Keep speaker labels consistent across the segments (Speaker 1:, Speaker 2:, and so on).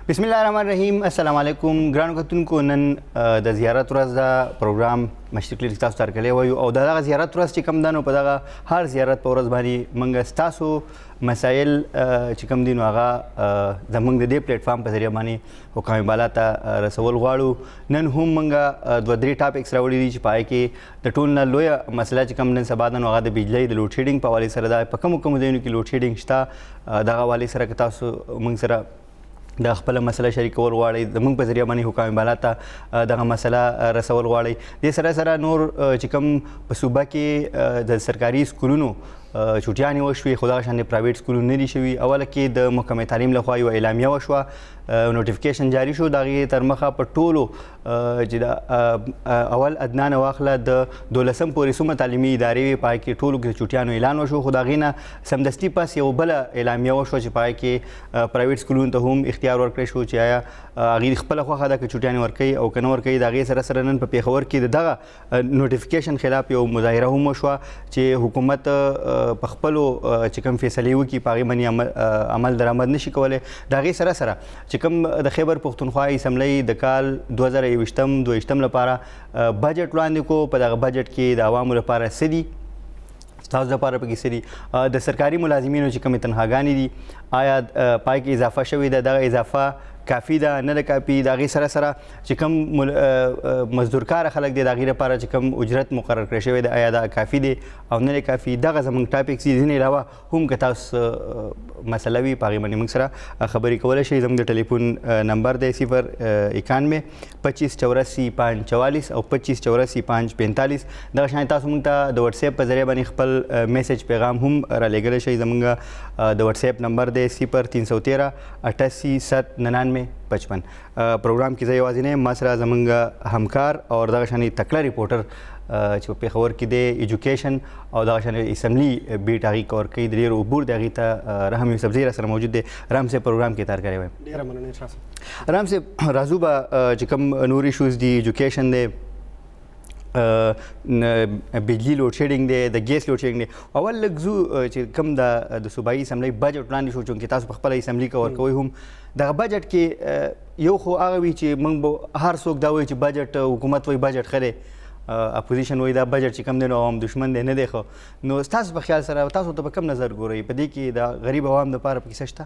Speaker 1: बिस्मिल्लाहिर्रहमानिर्रहीम अस्सलाम वालेकुम ګرانو کتونکو نن د زیارت ورځ دا پروګرام مشرق لیک تاسو ته کړی وایو او دغه زیارت ورځ چې کوم دنو په دغه هر زیارت په ورځ باندې موږ تاسو مسایل چې کوم دي نو هغه زموږ د دې پلیټ فارم په ذریعہ باندې حکام بالا ته رسول غواړو. نن هم موږ دوه درې ټاپکس راوړي دي چې پای کې د ټول نه لویه مسله چې کوم نن سبا د هغه د بجلی د لوډ شیډینګ په حوالې سره دا په کومو ځایونو کې لوډ شیډینګ شته دغه حوالې سره که تاسو موږ سره د خپل مسله شریکول غواړئ زموږ په ذریعہ باندې حکام بالا ته دغه مسله رسول غواړئ. دې سره سره نور چې کوم په صوبه کې د سرکاري سکولونو چوټیانې وشوې خو دغه شان د پرایویټ سکولونو نه دي شوي. اوله کې د محکمې تعلیم لخوا یوه اعلامیه وشوه نوټیفیکیشن جاری شو د هغې تر مخه په ټولو چې د اول ادنا نه واخله د 12 پورې څومره تعلیمي ادارې وې په هغې کې ټولو کې د چوټیانو اعلان وشو خو د هغې نه سمدستي پس یو بله اعلامیه وشوه چې په هغې کې پرایویټ سکولونو ته هم اختیار ورکړی شو چې آیا هغې خپله خوښه ده که چوټیانې ورکوي او که نه ورکوي د هغې سره سره نن په پېښور کې د دغه نوټیفیکیشن خلاف یو مظاهره هم وشوه چې حکومت په خپلو چې کوم فیصلې وکړي په هغې باندې عمل درآمد نشي کولی. د هغې سره سره چې کوم د خیبر پښتونخوا اسمبلۍ د کال 2021-22 لپاره بجټ وړاندې کو په دغه بجټ کې د عوامو لپاره څه دي تاسو لپاره پکې څه دي د سرکاري ملازمینو چې کومې تنخواګانې دي آیا پای کې اضافه شوې ده دغه اضافه کافي ده نه ده کافي د هغې سره سره چې کوم مزدورکاره خلک دي د هغې لپاره چې کوم اجرت مقرر کړی شوی دی آیا دا کافي دی او نه دی کافي دغه زموږ ټاپکس دي. ځینې علاوه هم که تاسو مسله وي په هغې باندې موږ سره خبرې کولی شئ. زموږ د ټلیفون نمبر دی 091 25 84 544 او 25 84 545 دغه شان تاسو موږ ته د وټس اپ په ذریعه باندې خپل میسج پیغام هم رالیږلی شئ. زموږ د وټس اپ نمبر دی 0313 88 799 55. پروګرام کې زه یوازې نه یم ما سره زموږ همکار او دغه شانې تکړه ریپورټر چې په پېښور کې دی ایجوکیشن او دغه شانې اسمبلي بیټ هغې کور کوي د ډېر عبور د هغې ته رحم یوسفزی را سره موجود دی. رحم صاحب پروګرام کې تار کړی وایم.
Speaker 2: ډېره مننه شاه صاحب.
Speaker 1: رحم صاحب راځو به چې کوم نور ایشوز دي ایجوکیشن دی بجلی لوډ شیډینګ دی د ګیس لوډ شیډینګ دی. اول لږ ځو چې کوم د صوبایي اسمبلۍ بجټ وړاندې شو چونکې تاسو په خپله اسمبلي کې ورکوئ هم دغه بجټ کې یو خو هغه وي چې موږ به هر څوک دا وایي چې بجټ حکومت وایي بجټ ښه دی اپوزیشن وایي دا بجټ چې کوم دی نو عوام دشمن دی نه دی ښه. نو ستاسو په خیال سره تاسو ته په کوم نظر ګورئ په دې کې د غریب عوام دپاره پکې څه شته؟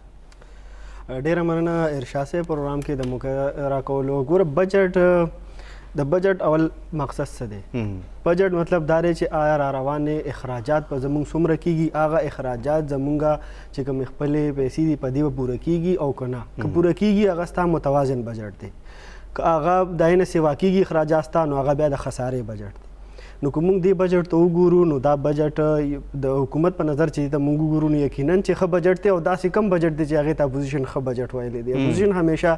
Speaker 2: ډېره مننه ارشاد صاحب پروګرام کې د موقع راکولو. ګوره بجټ د بجټ اول مقصد څه دی؟ بجټ مطلب دا دی چې آیا را روانې اخراجات په زموږ څومره کیږي هغه اخراجات زموږ چې کوم خپلې پیسې دي په دې به پوره کیږي او که نه که پوره کیږي هغه ستا متوازن بجټ دی که هغه د هغې نه سوا کیږي اخراجات ستا نو هغه بیا د خسارې بجټ دی. نو که موږ دې بجټ ته وګورو نو دا بجټ د حکومت په نظر چې ته موږ وګورو نو یقینا چې ښه بجټ دی او داسې کم بجټ دی چې هغې ته اپوزیشن ښه بجټ ویلی دی. اپوزیشن همیشه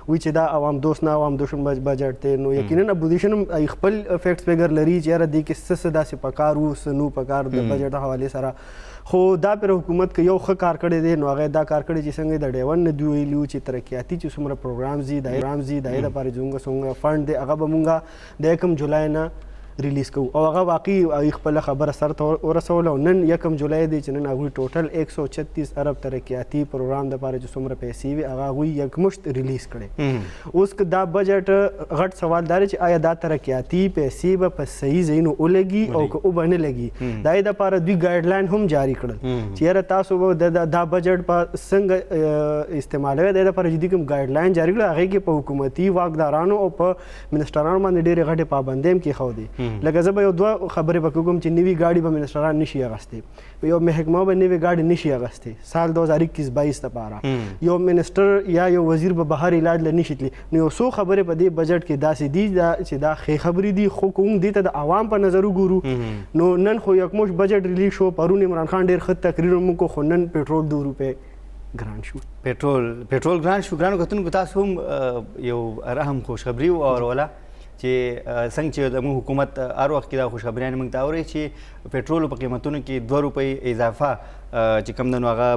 Speaker 2: وایي چې دا عوام دوست نه عوام دشمن بجټ دی. نو یقینا اپوزیشن هم خپل فیکټس فیګر لري چې یاره دې کې څه داسې پکار وو څه نو پکار د بجټ حوالې سره. خو دا پر حکومت که یو ښه کار کړی دی نو هغه دا کار کړی چې څنګه د ډی ون نه دوی ویلي وو چې ترقیاتي چې څومره پروګرامز دي د هغې لپاره څومره فنډ دی هغه به مونږ د 1 جولای نه ریلیز کوو او هغه واقعي خپله خبره سرته ورسوله او نن 1 جولای دی چې نن هغوی ټوټل 136 ارب ترقیاتي پروګرام دپاره چې څومره پیسې وي هغه هغوی یکمشت ریلیز کړی. اوس که دا بجټ غټ سوال دا دی چې آیا دا ترقیاتي پیسې به په صحیح ځایونو ولګي او که اوبه نه لګي د هغې دپاره دوی ګایډلاین هم جاري کړل چې یاره تاسو به دا بجټ په څنګه استعمالوئ د هغې دپاره چې دوی کوم ګایډلاین جاري کړل هغې کې په حکومتي واکدارانو او په منسټرانو باندې ډېرې غټې پابندۍ هم کېښودې. لکه زه به یو دوه خبرې به کوم چې نوي ګاډي به منسټران نشي اخیستی یو محکمه به نوي ګاډي نشي اخیستی سال 2021-22 لپاره یو منسټر یا یو وزیر به بهر علاج له نشي تللی. نو یو څو خبرې په دې بجټ کې داسې دي چې دا ښې خبرې دي خو که موږ دې ته د عوام په نظر وګورو نو نن خو یکمشت بجټ ریلیز شو پرون عمران خان ډېر ښه تقریر موږ کو خو نن پټرول 2 روپۍ ګران شو.
Speaker 1: پټرول ګران شو. ګرانو کتونکو تاسو هم یو رحم خوشخبري واوروله چې څنګه چې زموږ حکومت هر وخت کې دا خوشخبریانې موږ ته اوري چې پېټرولو په قیمتونو کې 2 روپۍ اضافه چې کوم د نو هغه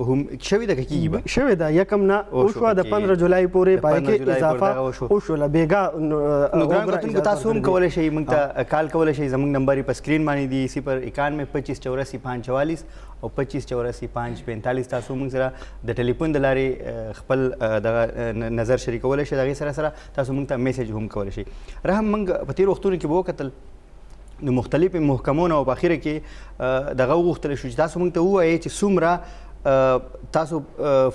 Speaker 1: هم شوې ده کېږي به
Speaker 2: شوې ده یکم نه وشوه د 15 جولای پورې پای کې اضافه وشوله بیګا
Speaker 1: نو ګران کتونکو تاسو هم کولی شئ موږ ته کال کولی شئ زموږ نمبر یې په سکرین باندې دی 091 25 84 544 او 25 84 545 تاسو موږ سره د ټلیفون د لارې خپل دغه نظر شریکولی شئ د هغې سره سره تاسو موږ ته میسج هم کولی شئ رحم موږ په تېرو وختونو کې به وکتل د مختلفو محکمو نه او په اخره کې دغه وغوښتل شو چې تاسو موږ ته ووایئ چې څومره تاسو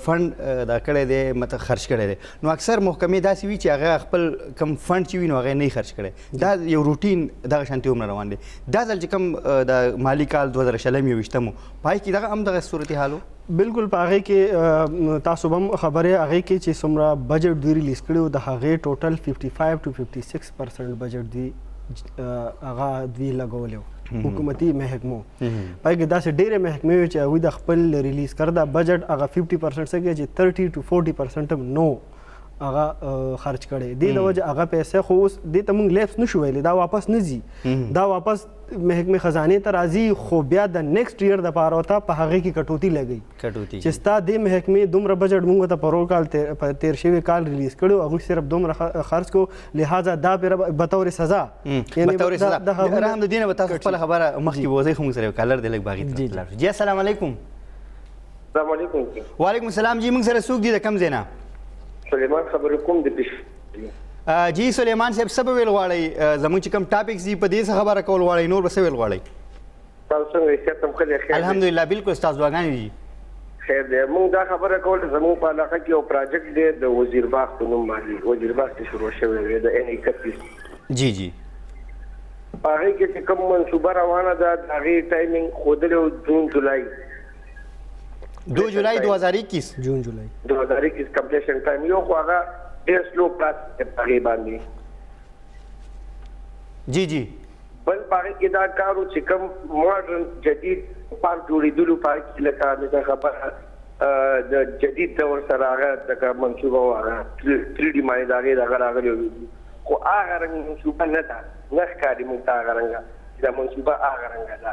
Speaker 1: فنډ دا کړی دی مته خرچ کړی دی نو اکثر محکمې داسې وي چې هغه خپل کم فنډ چې وي نو هغه نه خرچ کړی دا یو روټین دغه شانتي عمر روان دی دا ځل چې کوم د مالی کال 2023 مو پای کې دغه هم دغه صورتحال
Speaker 2: بالکل په هغې کې تاسو به هم خبرې هغې کې چې څومره بجټ دوی ریلیز کړی د هغې ټوټل 55 to 56% بجټ دوی هغه دوی لګولی و حکومتي محکمو پای کې داسې ډېرې محکمې وې چې هغوی د خپل ریلیز کرده بجټ هغه 50% څه کې چې 30 to 40% هم نو هغه خرچ کړی دې د وجه هغه پیسې خو اوس دې ته موږ لیپس نشو ویلی دا واپس نه ځي دا واپس محکمې خزانې ته راځي خو بیا د نیکسټ ایئر دپاره ورته په هغې کې کټوتي لګوي چې ستا دې محکمې دومره بجټ موږ ته په روړ کال په تېر شوي کال ریلیز کړی هغوی صرف دومره خرچ کړو لہذا دا بطور سزا
Speaker 1: بطور سزا رحم د دې نه به تاسو خپله خبره مخکې بوځئ خو موږ سره یو کالر دی لږ باغې ته لاړ شو جی السلام علیکم
Speaker 3: السلام علیکم
Speaker 1: وعلیکم السلام جی موږ سره څوک دي د کوم ځای نه
Speaker 3: سلیمان خبرې کوم د پیش
Speaker 1: جی سلیمان صاحب څه به ویل غواړئ زموږ چې کوم ټاپکس دي په دې څه خبره کول غواړئ نور به څه ویل غواړئ
Speaker 3: تاسو څنګه صحت هم ښه دی
Speaker 1: الحمدلله بالکل ستاسو دعاګانې دي
Speaker 3: خیر دی موږ دا خبره کوله زموږ په علاقه کې یو پراجیکټ دی د وزیر باغ په نوم باندې وزیر باغ کې شروع شوی دی د N31
Speaker 1: جی جی
Speaker 3: هغې کې چې کوم منصوبه روانه ده د هغې ټایمینګ ښودلی و جون جولای
Speaker 1: 2 جولای 2021
Speaker 2: جون جولای
Speaker 3: 2021 کمپلیشن ټایم یو خو هغه ډېر سلو پلاس دی په هغې باندې
Speaker 1: جی جی
Speaker 3: بل په هغې کې دا کار و چې کوم ماډرن جدید پارک جوړېدلو په هغې کې لکه دغه خبره د جدید دور سره هغه دغه منصوبه و هغه 3D باندې د هغې دغه راغلی خو هغه رنګ منصوبه نه ده نه ښکاري موږ ته هغه رنګه چې دا منصوبه هغه رنګه ده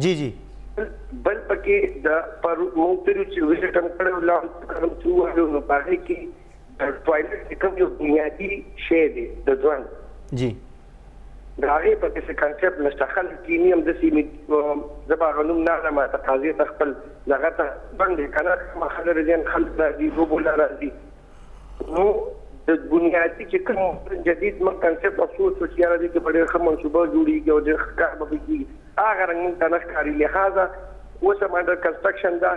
Speaker 1: جی جی
Speaker 3: بل پکې د پر موږ ترې چې وزټ هم کړی و لاړ کوم څه وویلو نو په هغې کې د ټوایلټ چې کوم یو بنیادي شی دی د ژوند
Speaker 1: جی
Speaker 3: د هغې پکې څه کنسپټ نشته خلک کیني همداسې زه به هغه نوم نه اخلم تقاضې ته خپل دغه ته بند دی که نه کومه خبره دي خلک راځي دوبله راځي نو د بنیادي چې کوم جدید موږ کنسپټ افسوس و چې یاره دې کې به ډېر ښه منصوبه جوړېږي او ډېر ښه کار به کېږي هغه رنګ موږ ته نه ښکاري لہذا اوس هم انډر کنسټرکشن ده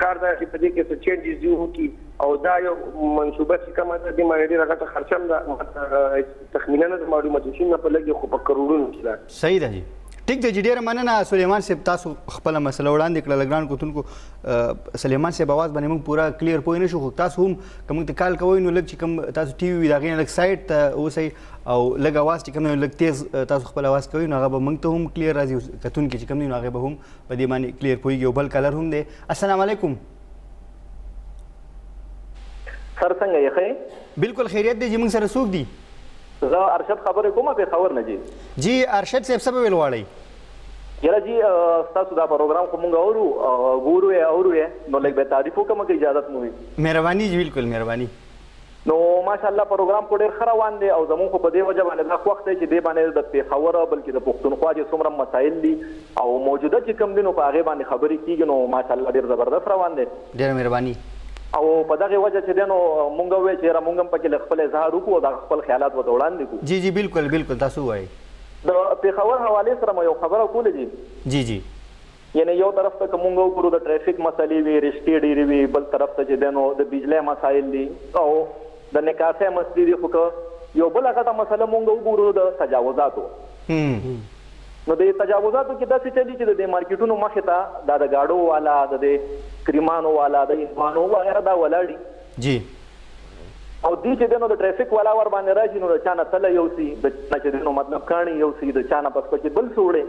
Speaker 3: کار دا چې په دې کې څه چینجز دي وکړي او دا یو منصوبه چې کومه ده دې باندې ډېره غټه خرچه هم ده تخمینه نه ده معلومه چې څومره په لږ خو په کروڑونو کې ده
Speaker 1: صحیح ده جی ټیک ده جی ډېره مننه سلیمان صاحب تاسو خپله مسله وړاندې کړله ګران کتونکو سلیمان صاحب اواز باندې موږ پوره کلیر پوه نه شو خو تاسو هم که موږ ته کال کوئ نو لږ چې کوم تاسو ټي وي وي د هغې نه لږ سایډ ته اوسئ او لږ اواز چې کوم دی لږ تیز تاسو خپل اواز کوئ نو هغه به موږ ته هم کلیر راځي کتونکي چې کوم دي نو هغې به هم په دې باندې کلیر پوهېږي او بل کالر هم دی السلام علیکم
Speaker 4: سر څنګه یې ښه
Speaker 1: بالکل خیریت دی جی موږ سره څوک دي
Speaker 4: زه ارشد خبرې کومه پېښور نه جی
Speaker 1: جی ارشد صاحب څه به ویل غواړئ
Speaker 4: یاره جی ستاسو دا پروګرام خو مونږ اورو ګورو یې نو لږ به تعریف وکړم که اجازت مو وي
Speaker 1: مهرباني جی بالکل مهرباني
Speaker 4: نو ماشاءالله پروګرام خو ډېر ښه روان دی او زمونږ خو په دې وجه باندې دا خوښ دی چې دې باندې د پېښور بلکې د پښتونخوا چې څومره مسایل دي او موجوده چې کوم دي نو په هغې باندې خبرې کېږي نو ماشاءالله ډېر زبردست روان دی
Speaker 1: ډېره مهرباني
Speaker 4: او په دغې وجه چې دی نو مونږ ووایو چې یاره مونږ هم پکې لږ خپل اظهار وکړو او دغه خپل خیالات ورته وړاندې کړو
Speaker 1: جی جی بالکل بالکل تاسو ووایئ
Speaker 4: د پېښور حوالې سره مو یو خبره کوله جی
Speaker 1: جی جی
Speaker 4: یعنی یو طرف ته که مونږ وګورو د ټریفک مسلې وي رشتې ډېرې وي بل طرف ته چې دی نو د بجلی مسایل دي او د نکاسۍ مسلې دي خو که یو بله غټه مسله مونږ وګورو د تجاوزاتو نو د تجاوزاتو کې داسې چلي چې د دې مارکیټونو مخې ته دا د ګاډو والا د دې کریمانو والا د انسانو وغیره دا ولاړي
Speaker 1: جی
Speaker 4: او دې چې دی نو د ټریفک والا ور باندې راشي نو د چا نه تله یوسي د چا چې دی نو مطلب کاڼي یوسي د چا نه پس پکې بل څه وړي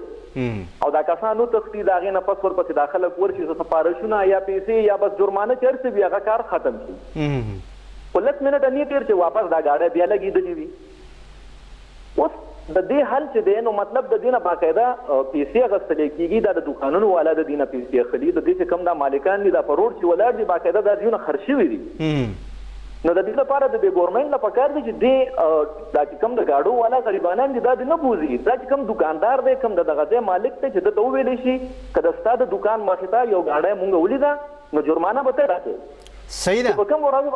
Speaker 4: او دا کسان وتښتي د هغې نه پس ورپسې دا خلک ورشي سپارښونه یا پیسې یا بس جرمانه چې هر څه وي هغه کار ختم شي خو لس منټه نه تېر چې واپس دا ګاډی بیا لګېدلې وي اوس د دې حل چې دی نو مطلب د دې نه باقاعده پیسې اخیستل کېږي، دا د دوکانونو والا د دې نه پیسې اخلي، د دې چې کوم دا مالکان دي دا په روډ چې ولاړ دي باقاعده دا ځایونه خرڅ شوي دي. نو د دې لپاره د ګورنمنټ نه پکار دی چې دا چې کوم د ګاډو والا غریبانان دي دا د نه بوزي، دا چې کوم دکاندار دی کوم د دغه ځای مالک دی چې د ته وویلی شي که د ستا د دکان مخې ته یو ګاډی مونږ ولیده نو جرمانه به ته راکړې.
Speaker 1: صحیح ده.
Speaker 4: په کوم ورځ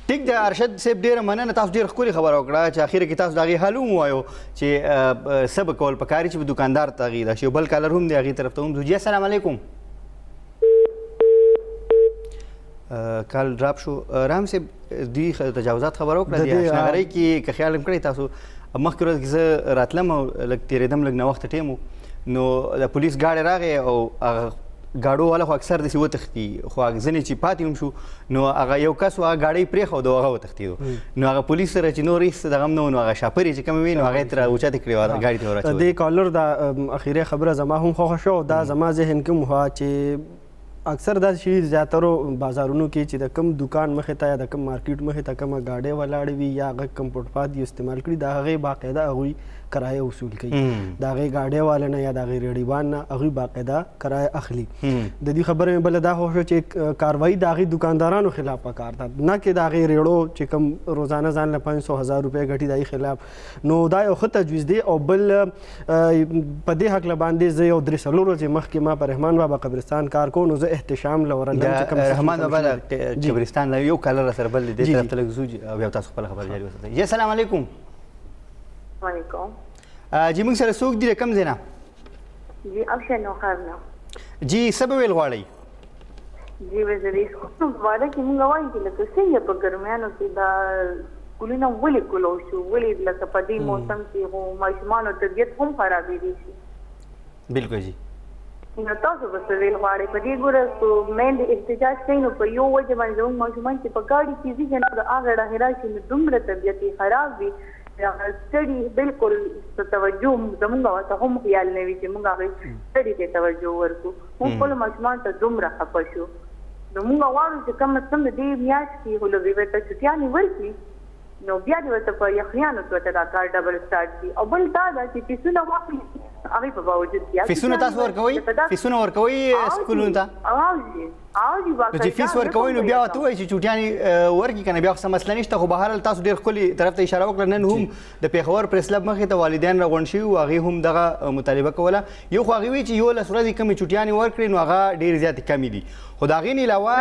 Speaker 1: ټیک ده ارشد صاحب، ډېره مننه، تاسو ډېره ښکلې خبره وکړه چې اخر کې تاسو د هغې حل هم ووایو چې څه به کول پکار چې دکاندار ته هغې دا شي. بل کالر هم دی هغې طرف ته هم ځو. جی السلام علیکم. کال ډراپ شو. رحم صاحب دوی تجاوزات خبره وکړه د اشناغرۍ کې، که خیال هم کړی تاسو مخکې ورځ کې زه راتلم او لږ تېرېدم، لږ ناوخته ټایم و، نو د پولیس گاډی راغی او هغه ګاډو والا خو اکثر داسې وتښتي، خو هغه ځینې چې پاتې هم شو نو هغه یو کس و هغه ګاډی پرېښود او هغه وتښتېدو، نو هغه پولیس سره چې نور هېڅ دغه هم نه و، نو هغه شاپرې چې کومې وې نو هغه یې ترې اوچتې کړې وه ګاډي ته ور
Speaker 2: د کالر دا اخیری خبره زما هم خوښه شو. دا زما ذهن کې وه چې اکثر دا شي زیاترو بازارونو کې چې د کم دکان مخې ته یا د کم مارکیټ مخې ته کومه ګاډۍ ولاړې وي یا هغه کم فوټپاث یې استعمال کړي د هغې باقاعده هغوی کرایه وصول کوي، د هغې ګاډۍ والا نه یا د هغې ریډیوان نه هغوی باقاعده کرایه اخلي. د دې خبره مې بله دا خوښ شوه چې کاروایي د هغې دکاندارانو خلاف پکار ده، نه کې د هغې ریړو چې کوم روزانه ځان له 500,000 روپۍ ګټي د هغې خلاف. نو دا یو ښه تجویز دی. او بل په دې هکله باندې زه یو 3-4 ورځې مخکې ما په رحمان بابا قبرستان کار کوم، نو زه احتشام له ورلم چې کوم
Speaker 1: رحمان بابا د قبرستان یو کالر سره بل دی دې طرف ته لږ ځو او بیا تاسو خپله خبره جاري وساتئ. جی السلام علیکم.
Speaker 5: وعلیکم.
Speaker 1: جی موږ سره څوک دي د کوم ځای نه؟
Speaker 5: جی ابشر نوخر نه.
Speaker 1: جی څه به ویل غواړئ؟
Speaker 5: جی وزیر اسکول په باره کې موږ وایو چې لکه څنګه په ګرمیانو کې دا سکولونه ولې کلو شو، ولې لکه په دې موسم کې خو ماشومانو طبیعت هم خرابېدی شي.
Speaker 1: بلکل جی.
Speaker 5: نو تاسو به څه ویل غواړئ په دې ګوره که میندې احتجاج کوي نو په یو وجه باندې زموږ ماشومان چې په ګاډي کې ځي که نه د هغه ډاهې راشي نو دومره طبیعت یې خراب وي، هغه سټډي بالکل توجه زموږ ورته هم خیال نه وي چې موږ هغې سټډي ته توجه ورکړو. موږ خپلو ماشومانو ته دومره خفه شو. نو موږ غواړو چې کم از کم د دې میاشت کې خو لږ ورته چټیانې ورکړي نو بیا دې ورته په یخنیانو کې ورته دا کار ډبل سټارټ کړي. او بل دا ده چې فیسونه واخلي هغې په باوجود کې
Speaker 1: فیسونه تاسو ورکوئ؟ فیسونه ورکوئ سکولونو ته؟ نو چې فیس ورکوئ نو بیا ورته ووایئ چې چوټیانې ورکړي که نه، بیا خو څه مسله نشته. خو بهرحال تاسو ډېر ښکلې طرف ته اشاره وکړه. نن هم د پېښور پریس کلب مخې ته والدین راغونډ شوي وو، هغې هم دغه مطالبه کوله. یو خو هغې وایي چې 11 ورځې کمې چوټیانې ورکړي نو هغه ډېرې زیاتې کمې دي، خو د هغې نه علاوه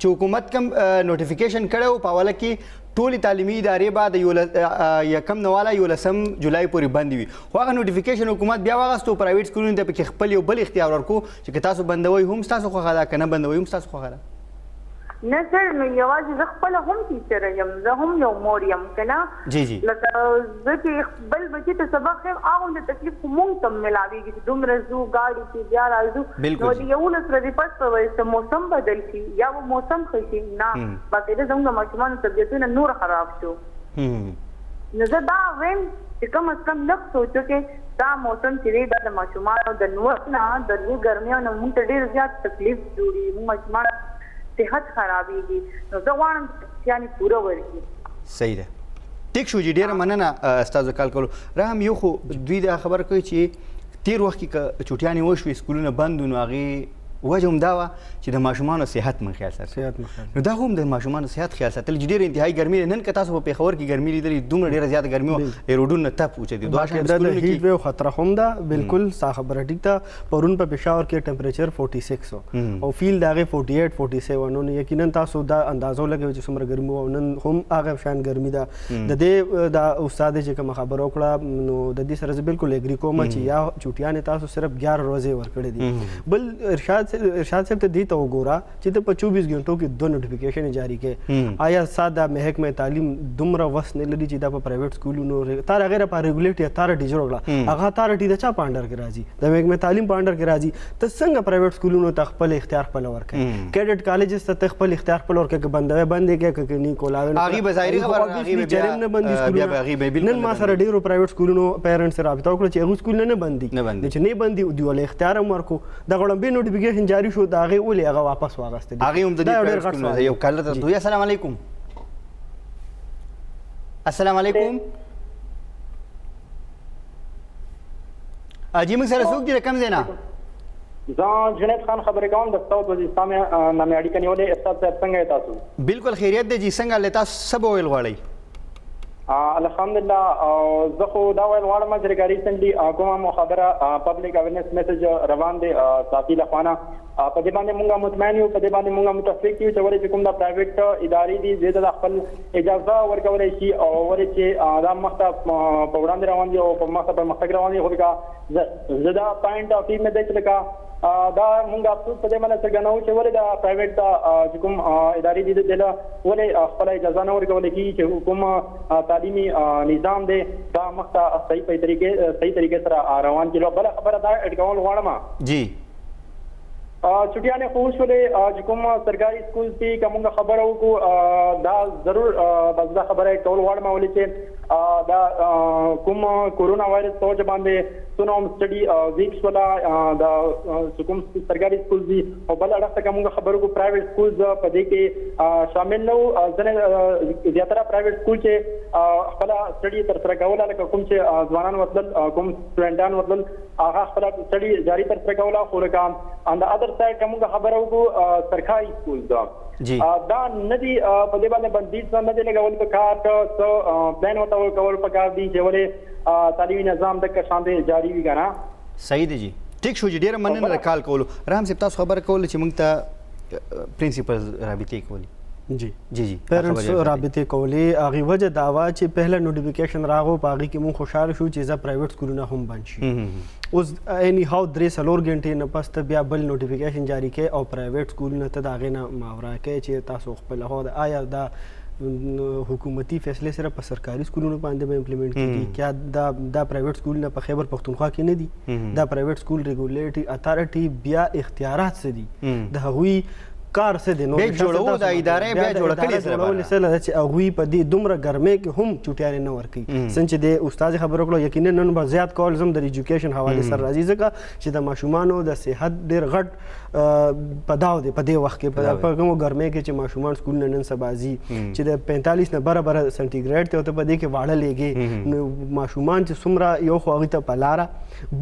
Speaker 1: چې حکومت کم نوټیفیکیشن کړی و په اوله کې ټولې تعلیمي ادارې به د یکم نه واله 11 جولای پورې بندې وي، خو هغه نوټیفیکیشن حکومت بیا واخیستو پرایویټ سکولونو ته پکې خپل یو بل اختیار ورکړو چې که تاسو بندوئ هم ستاسو خوښه ده، که نه بندوئ هم ستاسو خوښه ده.
Speaker 5: نه سر، نو یوازې زه خپله هم ټیچره یم، زه هم یو مور یم که نه.
Speaker 1: جی جی.
Speaker 5: لکه زه چې بل بچي ته سبق ښیم هغومره تکلیف خو مونږ ته هم میلاویږي چې دومره ځو ګاډي کې بیا راځو. نو د 11 ورځې پس به ورسته موسم بدل شي یا به موسم ښه شي، نه باقاعده زموږ د ماشومانو طبیعتونه نور خراب شو. نو زه دا وایم چې کم از کم لږ سوچو کې دا موسم چې دی دا د ماشومانو د نوښت نه د دې ګرمیو نه مونږ ته ډېر زیات تکلیف جوړي، مونږ ماشومان صحت خرابېږي. نو زه غواړم یعنې پوره ورکړي.
Speaker 1: صحیح ده. ټیک شو جی، ډېره مننه ستاسو کال کولو. رحم یو خو دوی دا خبره کوي چې تېر وخت کې که چوټیانې وشوې سکولونه بند وو نو هغې وجه هم دا وه چې د ماشومانو صحت من خیال ساتل. نو دا هم د ماشومانو صحت خیال ساتل چې ډېره انتهایي ګرمي ده. نن که تاسو په پېښور کې ګرمي لیدلې دومره ډېره زیاته ګرمي وه روډونه تپ اوچتې
Speaker 2: باقاعده د هیټ ویو خطره هم ده. بالکل ستا خبره ټیک ده. پرون په پېښور کې ټمپریچر 46 او فیل د هغې 48 47 نو یقینا تاسو دا اندازه ولګوئ چې څومره ګرمي وه او نن هم هغه شان ګرمي ده. د دې دا استاد چې کومه خبره وکړه نو د دې سره زه بالکل اګري کوم چې یا چوټیانې تاسو صرف 11 ورځې ورکړې دي. بل ارشاد صاحب ته دې ته وګوره چې ته په 24 غنټو کې 2 نوټیفیکیشن جاری کړې. آیا ساده محکمه تعلیم دومره وس نه لري چې دا په پرایویټ سکولونو تار غیر په ریګولیټ یا تار ډیجر وکړه هغه اتارټي د چا په انډر کې راځي؟ د محکمه تعلیم په انډر کې راځي. ته څنګه پرایویټ سکولونو ته خپل اختیار خپل ورکړې؟ کیډټ کالجز ته خپل اختیار خپل ورکړې که بندوي بندې کې که نه کولاوي
Speaker 1: هغې به ظاهري خبره هغې
Speaker 2: جرم نه بندي سکولونه. نن ما سره ډېرو پرایویټ سکولونو پیرنټس رابطه وکړه چې هغوی سکولونه نه بندي چې نه بندي دوی ولې اختیار هم ورکړو. د غړمبې نوټیفیکیشن جاری شو د هغې ولې هغه واپس واغسته
Speaker 1: هغې هم د دې یو کالر ته دوی. السلام علیکم. السلام علیکم. اجي موږ سره څوک دي کم زینا
Speaker 6: زه جنید خان خبرې کوم د ساوث وزیرستان نامې اړیکه نیولې استاد صاحب څنګه یې تاسو
Speaker 1: بالکل خیریت دی جی څنګه لتا سب ویل غواړي
Speaker 6: الحمدلله زه خو دا ویل غواړم چې ریسنټلی کومه خبره پبلک اویرنس میسج روان دی ساتي لخوانه په دې باندې مونږه مطمئن یو په دې باندې مونږه متفق یو چې ولې کوم دا پرایویټ ادارې دي زه د خپل اجازه ورکولای شي او ولې چې دا مخته په وړاندې روان دي او په مخته پر مخ روان دي خو زه دا پوینټ اف ویو مې د چې دا مونږ افسوس په دې باندې څرګندوو چې ولې دا پرایویټ کوم ادارې دي دله ولې خپل اجازه نه ورکول کیږي چې کوم تعلیمي نظام دی دا مخته صحیح طریقې سره روان کړي. بل خبره دا اډګول غواړم
Speaker 1: جی
Speaker 6: چټیانه خو شولې چې کوم سرکاري سکول دي کومه خبره وکړو دا ضرور بس دا خبره ټول غواړم ولې چې دا کوم کورونا وایرس په باندې سونوم سټډي ویکس ولا دا کوم سرکاري سکول دي او بل اړه کومه خبره کو پرایویټ سکولز په دې کې شامل نو ځنه زیاتره پرایویټ سکول چې خپل سټډي تر سره کوله لکه کوم چې ځوانان وصل کوم سټوډنټان وصل هغه خپل سټډي جاری تر سره کوله خو لکه on the other side کومه خبره وکړو سرکاري سکول دا دا ندي په دې باندې بندیز نه دی لګول په کار ته پلان وته کول په کار دي چې ولې تعلیمي نظام د شاندې جاری وي کنه
Speaker 1: صحیح دی جی ټیک شو جی ډیر مننه کال کولو رحم صاحب تاسو خبر کول چې موږ ته پرنسپل رابطې کولی
Speaker 2: جی
Speaker 1: جی جی
Speaker 2: پیرنټس رابطې کولې هغه وجه داوا چې پهله نوټیفیکیشن راغو پاغي کې مون خوشاله شو چې ځا پرایویټ سکولونه هم بند شي اوس اني هاو درې سلور غنټې نه پس ته بیا بل نوټیفیکیشن جاری کړي او پرایویټ سکولونه ته داغه نه ماورا کوي چې تاسو خپل هو آیا دا حکومتي فیصله سره په سرکاري سکولونو باندې به امپلیمنٹ کیږي کیا دا پرایویټ سکولونه په خیبر پختونخوا کې نه دي دا پرایویټ سکول ریګولیټری اتھارټي بیا اختیارات څه دي د هغوی کار څه دی نو
Speaker 1: بیا جوړو د ادارې بیا جوړ کړي سره
Speaker 2: چې هغوی په دې دومره ګرمۍ کې هم چوټیانې نه ورکوي څنګه چې د استاد خبرو کړو یقینا نن به زیات کول زم د ایجوکیشن حواله سره راځي ځکه چې د ماشومانو د صحت ډېر غټ پداو دی په دې وخت کې په کومو ګرمۍ کې چې ماشومان سکول نن سبازي چې د 45 نه برابر سنټیګریډ ته په دې کې واړه لګي نو ماشومان چې څومره یو خو هغه ته پلاره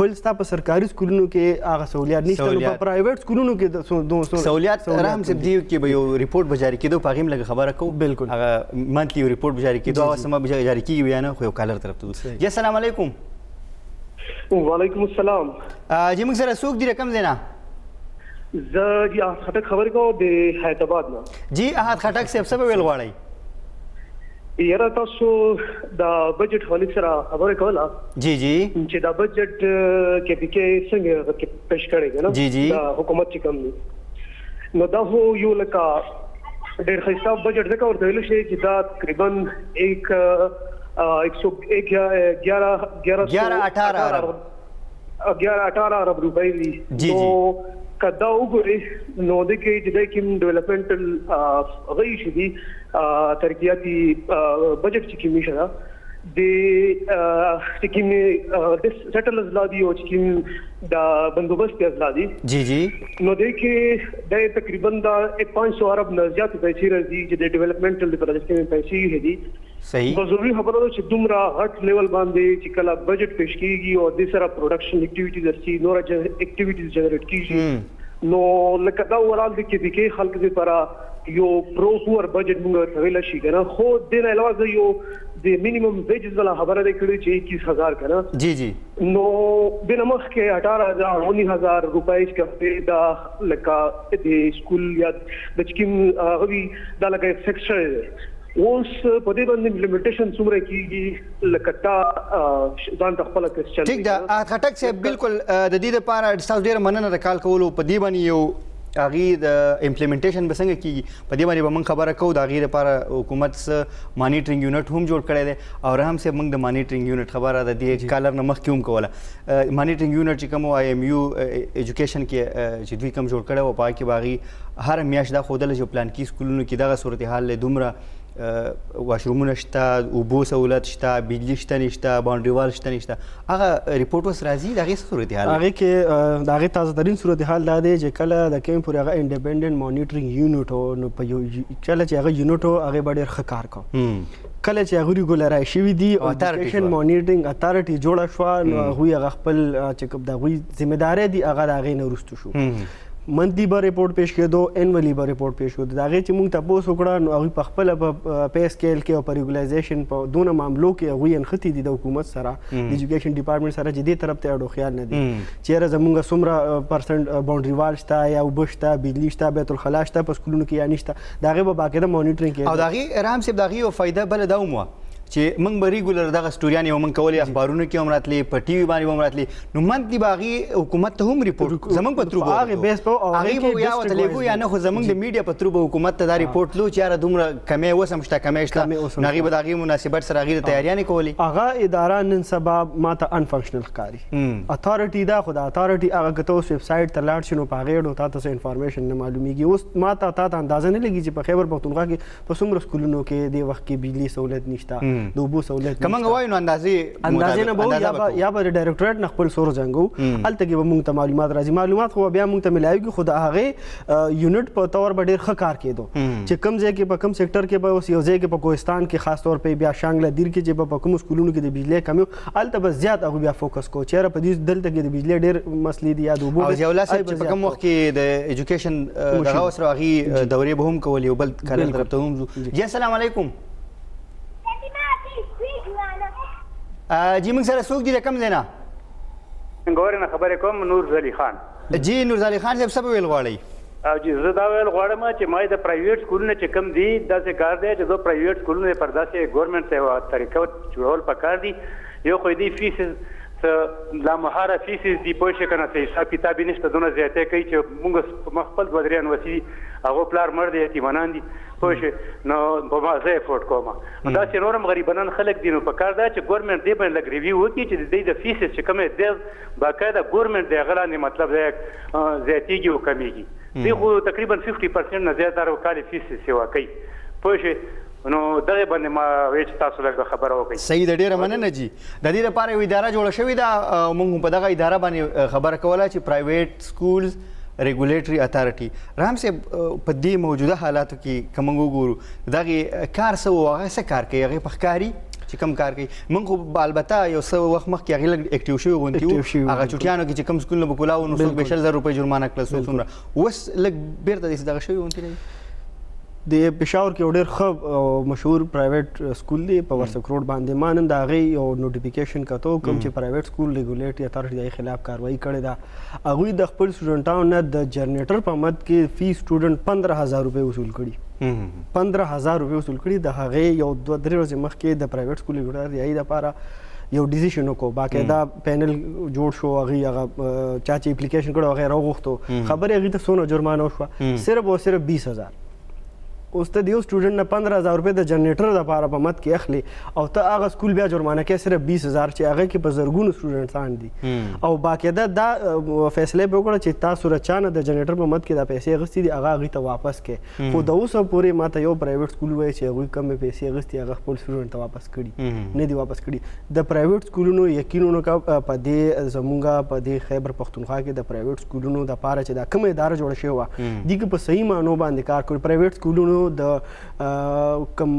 Speaker 2: بل ستا په سرکاري سکولونو کې هغه سہولیات نشته نو په پرایویټ سکولونو کې
Speaker 1: سہولیات رحم صاحب دی کې به یو ریپورت بجاری کېدو په هغه لږ خبره کو
Speaker 2: بالکل
Speaker 1: هغه منتلی ریپورت بجاری کېدو او سم بجاری کېږي بیان خو یو کالر طرف ته جی السلام علیکم
Speaker 3: وعلیکم السلام
Speaker 1: جی موږ سره څوک دی رقم دینا
Speaker 3: زه دی خټک خبر کو د حیدرآباد نه
Speaker 1: جی احد خټک صاحب څه ویل غواړئ
Speaker 3: یاره تاسو د بجټ حواله سره خبره کوله
Speaker 1: جی جی
Speaker 3: چې دا بجټ کې پکې څنګه پیش کړی دی
Speaker 1: جی جی
Speaker 3: دا حکومت چې کوم دی نو دا هو یو لکه ډېر ښه بجټ ځکه ورته ویل شي چې دا تقریبا 11-18 ارب روپے دی
Speaker 1: جی جی
Speaker 3: کدا وګورئ نو د کې چې د کوم ډیولپمنټل غي شي دي ترقیاتي بجټ چې کوم شي د کوم د سیټل ازلادي او چې کوم د بندوبست ازلادي
Speaker 1: جی جی
Speaker 3: نو د کې د تقریبا د 500 ارب نه زیات پیسې راځي چې د ډیولپمنټل پروجیکټ کې پیسې هدي
Speaker 1: صحیح
Speaker 3: ضروري خبره ده چې دومره غټ لیول باندې چې کله بجټ پیش کیږي او د سره پروډکشن اکټیویټیز ورسي نور اکټیویټیز جنریټ کیږي نو لکه دا ورال د کې خلک لپاره یو پروپر بجټ موږ ته ویل شي کنه خو د نه علاوه یو د مینیمم ویجز ولا خبره ده کړي چې 21000 کنه
Speaker 1: جی جی
Speaker 3: نو د نمخ کې 18000 روپۍ کې دا لکه د سکول یا د چکم غوي دا لکه فکسچر اوس په دې باندې امپلیمنټیشن څومره کیږي لکه تا ځان ته خپل کوېسچن
Speaker 1: ټیک دا خټک صاحب بالکل د دې لپاره تاسو ډیر مننه د کال کولو په دې باندې یو اغه د امپلیمنټیشن به څنګه کیږي په دې باندې به موږ خبره کوو د اغه لپاره حکومت سره مانیټرینګ یونټ هم جوړ کړی دی او هم سه موږ د مانیټرینګ یونټ خبره د دې کالر نه مخ کیوم کوله مانیټرینګ یونټ چې کوم آی ایم یو ایجوکیشن کې چې دوی کوم جوړ کړی او پای کې باغی هر میاشت دا خودل چې پلان کې سکولونو کې دغه صورتحال له دومره واشرومونه شته اوبو سہولت شته بجلی شته نشته باونډري وال شته نشته هغه ریپورت وس راځي دغه صورتحال
Speaker 2: هغه کې دغه تازه ترين صورتحال دا دی چې کله د کیم پورې هغه انډیپندنت مانیټرینګ یونټ نو په یو کله چې هغه یونټ هغه ډېر ښه کار کوي کله چې هغوی ریګولرایز شوي دي او ایجوکیشن مانیټرینګ اتارټي جوړه شوه نو هغوی هغه خپل چې کوم د هغوی ذمهداري دي هغه د هغې نه وروسته شو منتلی به ریپورټ پیش کېدو انولی به ریپورټ پیش کېدو د هغې چې موږ تپوس وکړه نو هغوی په خپله په پی سکیل کې او په ریګولایزیشن په دونه معاملو کې هغوی انښتي دي د حکومت سره د ایجوکیشن ډپارټمنټ سره چې دې طرف ته اړو خیال نه دي چېرې زموږ څومره پرسنټ باونډري وال شته یا اوبه شته بجلي شته بیت الخلا شته په سکولونو کې یا نشته د هغې به باقاعده مانیټرینګ کېږي
Speaker 1: او د هغې رحم صاحب د هغې یو فایده بله دا هم وه چې موږ به ریګولر دغه سټوریانې به موږ کولې اخبارونو کې هم راتلې په ټي وي باندې به هم راتلې نو منتلی به هغې حکومت ته هم ریپورټ زموږ په ترو به
Speaker 2: هغې بیس په
Speaker 1: هغې به یا ورته لیږو یا نه خو زموږ د میډیا په ترو به حکومت ته دا ریپورټ تلو چې یاره دومره کمی اوس هم شته کمی شته نو هغې به د هغې مناسبت سره هغې د تیاریانې کولې
Speaker 2: هغه اداره نن سبا ماته انفنکشنل ښکاري اتارټي دا خو د اتارټي هغه که ته اوس ویب سایټ ته لاړ شي نو په هغې اړه تا ته څه انفارمیشن نه معلومیږي اوس ماته تا ته اندازه نه لګي چې په خیبر پښتونخوا کې په څومره سکولونو کې دې وخت کې بجلي سہولت نشته د اوبو سہولت
Speaker 1: که موږ وایو نو
Speaker 2: اندازې نه به یا به د ډایرکټریټ نه خپل سورس جنګو هلته کې به موږ ته معلومات راځي معلومات خو بیا موږ ته ملایږي خو د هغې یونټ په طور به ډېر ښه کار کېدو چې کوم ځای کې په کوم سیکټر کې به اوس یو ځای کې په کوهستان کې خاص طور په بیا شانګله دیر کې چې به په کومو سکولونو کې د بجلۍ کمی هلته به زیات هغوی بیا فوکس کوو چېرې په دې دلته کې د بجلۍ ډېر مسلې دي یا د اوبو
Speaker 1: او ضیاءالله صاحب چې په کوم وخت کې د ایجوکیشن دغه سره هغې دورې به هم کولې یو بل کالر طرف ته هم ځو جی السلام علیکم جی موږ سره څوک دي د کوم ځای نه
Speaker 7: ګورې نه خبرې کوم نورزالي خان
Speaker 1: جی نورزالي خان صاحب څه به ویل غواړئ
Speaker 7: او جی زه دا ویل غواړم چې ما د پرایویټ سکولونه چې کوم دي داسې کار دی چې زه پرایویټ سکولونه پر داسې ګورنمنټ ته یوه طریقه جوړول پکار دي یو خو دې فیس لامهاره فیسز دي پوه شئ که نه څه حساب کتاب یې نشته دونه زیاتی کوي چې موږ خپل دوه درې انوسي هغو پلار مړ دی یتیمانان دي پوه شئ نو په ما زه افورډ کوم داسې نور هم غریبانان خلک دي نو پکار دا چې ګورنمنټ دې باندې لږ ریویو وکړي چې د دې د فیسز چې کوم دی باقاعده ګورنمنټ د هغه لاندې مطلب دی زیاتېږي او کمیږي دوی خو تقریبا 50% نه زیات هر کال فیس سیوا کوي پوه شئ نو دغه باندې ما وایي چې تاسو لږ خبره وکړئ
Speaker 1: صحیح ده ډېره مننه جي د دې لپاره یوه اداره جوړه شوې ده موږ په دغه اداره باندې خبره کوله چې پرایویټ سکولز ریګولیټري اتارټي رحم صاحب په دې موجوده حالاتو کې که موږ وګورو دغې کار څه و هغه څه کار کوي هغې په ښکاري چې کم کار کوي موږ خو البته یو څه وخت مخکې هغې لږ اکټیو شوي غوندې وو هغه چوټیانو کې چې کم سکولونه به کولاو نو څوک به 100,000 روپۍ جرمانه کړله څوک څومره اوس لږ بیرته داسې دغه شوي غوندې دی
Speaker 2: د پېښور کې یو ډېر ښه او مشهور پرایویټ سکول دی په ورسک روډ باندې ما نن د هغې یو نوټیفیکیشن کتو کوم چې پرایویټ سکول ریګولیټري اتارټي د هغې خلاف کاروایي کړې ده هغوی د خپل سټوډنټانو نه د جنریټر په مد کې فی سټوډنټ 15,000 روپۍ وصول کړي 15,000 روپۍ وصول کړي د هغې یو 2-3 ورځې مخکې د پرایویټ سکول ریګولیټري د هغې دپاره یو ډیسیشن وکړو باقاعده پینل جوړ شو هغې هغه چا چې اپلیکیشن کړی هغې راوغوښتو خبرې هغې ته څونه جرمانه وشوه صرف او صرف 20,000 اوس ته د یو سټوډنټ نه 15,000 روپۍ د جنریټر دپاره په مد کې اخلي او ته هغه سکول بیا جرمانه کوې صرف 20,000 چې هغه کې په زرګونو سټوډنټان دي او باقاعده دا فیصله یې وکړه چې تاسو له چا نه د جنریټر په مد کې دا پیسې اخیستې دي هغه هغوی ته واپس کړئ خو د اوسه پورې ما ته یو پرایویټ سکول وایي چې هغوی کمې پیسې اخیستې هغه خپل سټوډنټ ته واپس کړي نه دي واپس کړي د پرایویټ سکولونو یقین وکړه په دې زموږ په دې خیبر پښتونخوا کې د پرایویټ سکولونو دپاره چې دا کومه اداره جوړه شوې وه دې کې په صحیح معنو باندې کار کوي پرایویټ سکولونو د کوم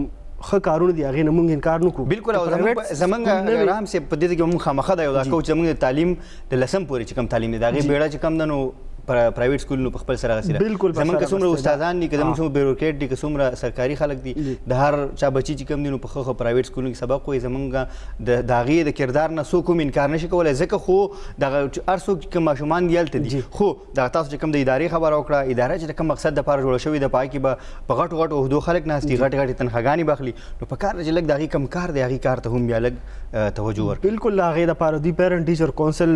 Speaker 2: ښه کارونه دي هغې نه موږ انکار نه کوو
Speaker 1: بلکل او زموږ رحم صاحب په دې کې موږ خامخا دا یو دا کوو چې زموږ د تعلیم د 10م پورې چې کوم تعلیم دی د هغې بیړه چې کم ده نو پرایویټ سکولونو په خپل سره هغسې ده زموږ که څومره استادان دي که زموږ څومره بیروکریټ دي که څومره سرکاري خلک دي د هر چا بچي چې کوم دي نو په ښه پرایویټ سکولونو کې سبق وایي زموږ د هغې د کردار نه څوک هم انکار نشي کولی ځکه خو دغه هر څوک چې کوم ماشومان دي هلته دي خو دغه تاسو چې کوم د ادارې خبره وکړه اداره چې د کوم مقصد دپاره جوړه شوې ده په هغې کې به په غټو غټو عهدو خلک ناست دي غټې غټې تنخواګانې به اخلي نو په کار ده چې لږ د هغې کم کار دی هغې کار ته هم بیا لږ توجه ورکړي
Speaker 2: بلکل د هغې دپاره دوی پیرنټ ټیچر کونسل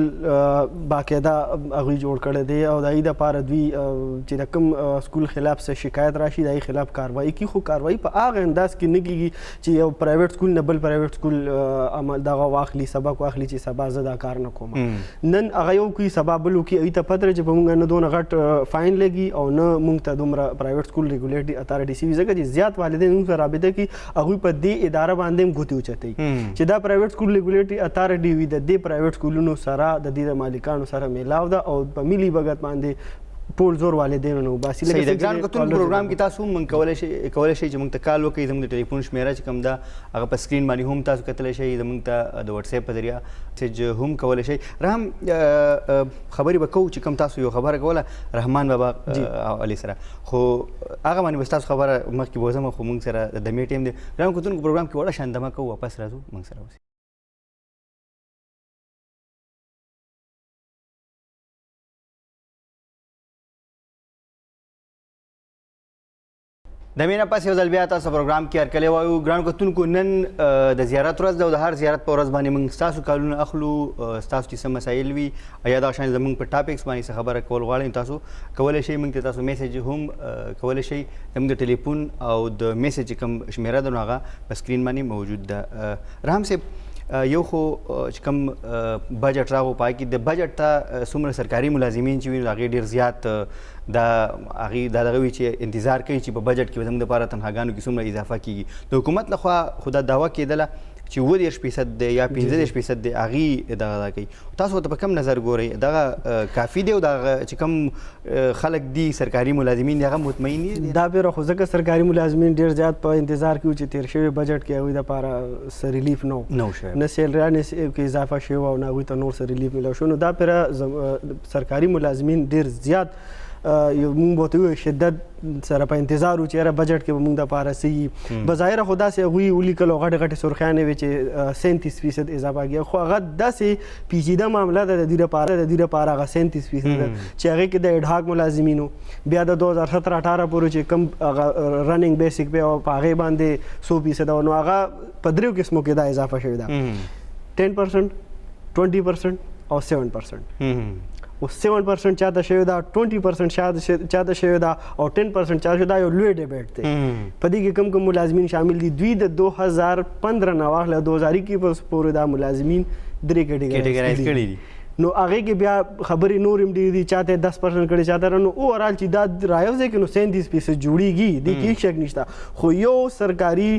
Speaker 2: باقاعده هغوی جوړ کړی دی او د هغې دپاره دوی چې د کوم سکول خلاف څه شکایت راشي د هغې خلاف کاروایي کړي خو کاروایي په هغه انداز کې نه کېږي چې یو پرایویټ سکول نه بل پرایویټ سکول عمل دغه واخلي سبق واخلي چې سبا زه دا کار نه کوم نن هغه یو کوي سبا بل وکړي هغوی ته پته ده چې په موږ نه دونه غټ فاین لګي او نه موږ ته دومره پرایویټ سکول ریګولیټري اتارټي سوي ځکه چې زیات والدین موږ سره رابطه کوي هغوی په دې اداره باندې هم ګوتې اوچتوي چې دا پرایویټ سکول ریګولیټري اتارټي وي د دې پرایویټ سکولونو سره د دې د مالکانو سره میلاو ده او په ملي بګت باندې ټول زور والدینو نه وباسي.
Speaker 1: صحیح ده. ګران کتونکو پروګرام کې تاسو هم کولی شئ چې موږ ته کال وکړئ. زموږ د ټلیفون شمیره چې کوم ده هغه په سکرین باندې هم تاسو کتلی شئ. زموږ ته د وټساپ په ذریعه میسج هم کولی شئ. رحم خبرې به کوو چې کوم تاسو یو خبره کوله رحمان بابا علي سره، خو هغه باندې بس تاسو خبره مخکې بوځم، خو موږ سره د دمې ټیم دی. ګران کتونکو پروګرام کې وړه شان دمه کوو، واپس راځو موږ سره اوسئ. د مینه پس یو ځل بیا تاسو پروګرام کې هرکلی وایو. ګرانو کتونکو نن د زیارت ورځ ده او د هر زیارت په ورځ باندې موږ ستاسو کالونه اخلو. ستاسو چې څه مسایل وي یا دغه شان زموږ په ټاپکس باندې څه خبره کول غواړئ تاسو کولی شئ. موږ ته تاسو میسج هم کولی شئ. زموږ د ټلیفون او د میسج چې کوم شمیره ده نو هغه په سکرین باندې موجود ده. رحم صاحب یو خو چې کوم بجټ راغو پای کې د بجټ ته څومره سرکاري ملازمین چې وي هغې ډېر زیات دا هغې دا دغه وي چې انتظار کوي چې په بجټ کې به زموږ دپاره تنخواګانو کې څومره اضافه کېږي. د حکومت لخوا خو دا دعوه کېدله چې 30% دی یا 15% دی هغې دغه کوي. تاسو ورته په کوم نظر ګورئ؟ دغه کافي دی او دغه چې کوم خلک دي سرکاري ملازمین دي هغه مطمئن دي؟
Speaker 2: دا بیره خو ځکه سرکاري ملازمین ډېر زیات په انتظار کې وو چې تېر شوي بجټ کې هغوی دپاره څه ریلیف نه
Speaker 1: شوی،
Speaker 2: نه سیلریانې کې اضافه شوی او نه هغوی ته نور څه ریلیف میلاو شو. نو دا پیره سرکاري ملازمین ډېر زیات موږ به ورته ووایو شدت سره په انتظار وو چې یاره بجټ کې به موږ دپاره څه وي. بظاهره خو داسې هغوی ولیکل او غټې غټې سرخیانې وې چې 37% اضافه کېږي، خو هغه داسې پیچیده معامله ده د دوی لپاره هغه 37% ده چې هغې کې د اډهاک ملازمینو بیا د 2017-18 پورې چې کوم هغه رننګ بیسک پې او په هغې باندې 100% وه، نو هغه په دریو قسمو کې دا اضافه شوې ده 10%، 20% او 7%. او 7% چاته شوی دا، 20% چاته شوی دا او 10% چاته شوی دا. یو لوی ډیبیټ دی. په دې کې کوم کوم ملازمین شامل دي؟ دوی د 2015 نه واخله 2021 پورې دا ملازمین درې کټګورایز کړي دي. نو هغې کې بیا خبرې نور هم ډېرې دي، چاته 10% کړي چاته نو اوورال چې دا رايوځي کې نو 37% جوړیږي، دې کې هیڅ شک نشته. خو یو سرکاري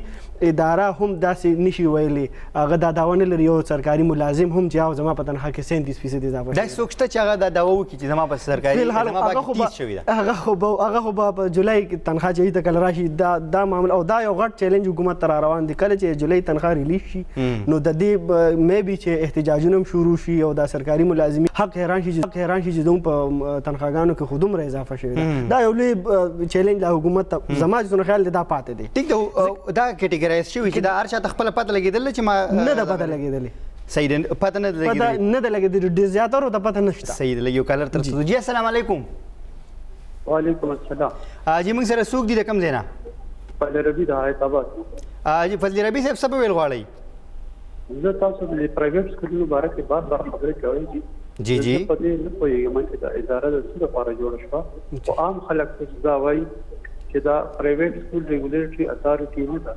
Speaker 2: اداره هم داسې نشي ویلی، هغه دا دعوه نه لري یو سرکاري ملازم هم چې زما په تنخواه کې 37% اضافه
Speaker 1: دا څوک شته چې هغه دا دعوه وکړي چې زما په سرکاري زما په تیز شوي ده؟
Speaker 2: هغه خو به په جولای کې تنخواه چې ته کله راشي دا معامله، او دا یو غټ چیلنج حکومت ته را روان دی. کله چې جولای تنخواه ریلیز شي نو د دې میبي چې احتجاجونه هم شروع شي او دا سرکاري ملازمین حق حیران شي چې زموږ په تنخواګانو کې خو دومره اضافه شوې ده. دا یو لوی چیلنج لا حکومت ته زما چې خیال دی دا پاتې دی.
Speaker 1: ټیک ده. دا کټګورایز شوي چې دا هر چاته خپله پته لګېدله چې ما
Speaker 2: نه ده پته لګېدلې.
Speaker 1: صحیح ده، پته نه ده لګېدلې.
Speaker 2: نه ده لګېدلې، ډېر زیاترو ته پته نشته.
Speaker 1: صحیح ده. یو کالر تر څو. جی السلام علیکم.
Speaker 6: وعلیکم السلام.
Speaker 1: جی موږ سره څوک دي د کوم ځای نه؟
Speaker 6: فضل ربي د حیدرآباد.
Speaker 1: جی فضل ربي صاحب څه به ویل غواړئ؟
Speaker 6: زه تاسو د پرایویټ سکولونو باره کې بار خبرې کوئ.
Speaker 1: جی
Speaker 6: په دې نه پوهېږم چې دا اداره د څه لپاره جوړه شوه. خو عام خلک ته دا وایي چې دا پرایویټ سکول ریګولیټري اتارټي نه ده،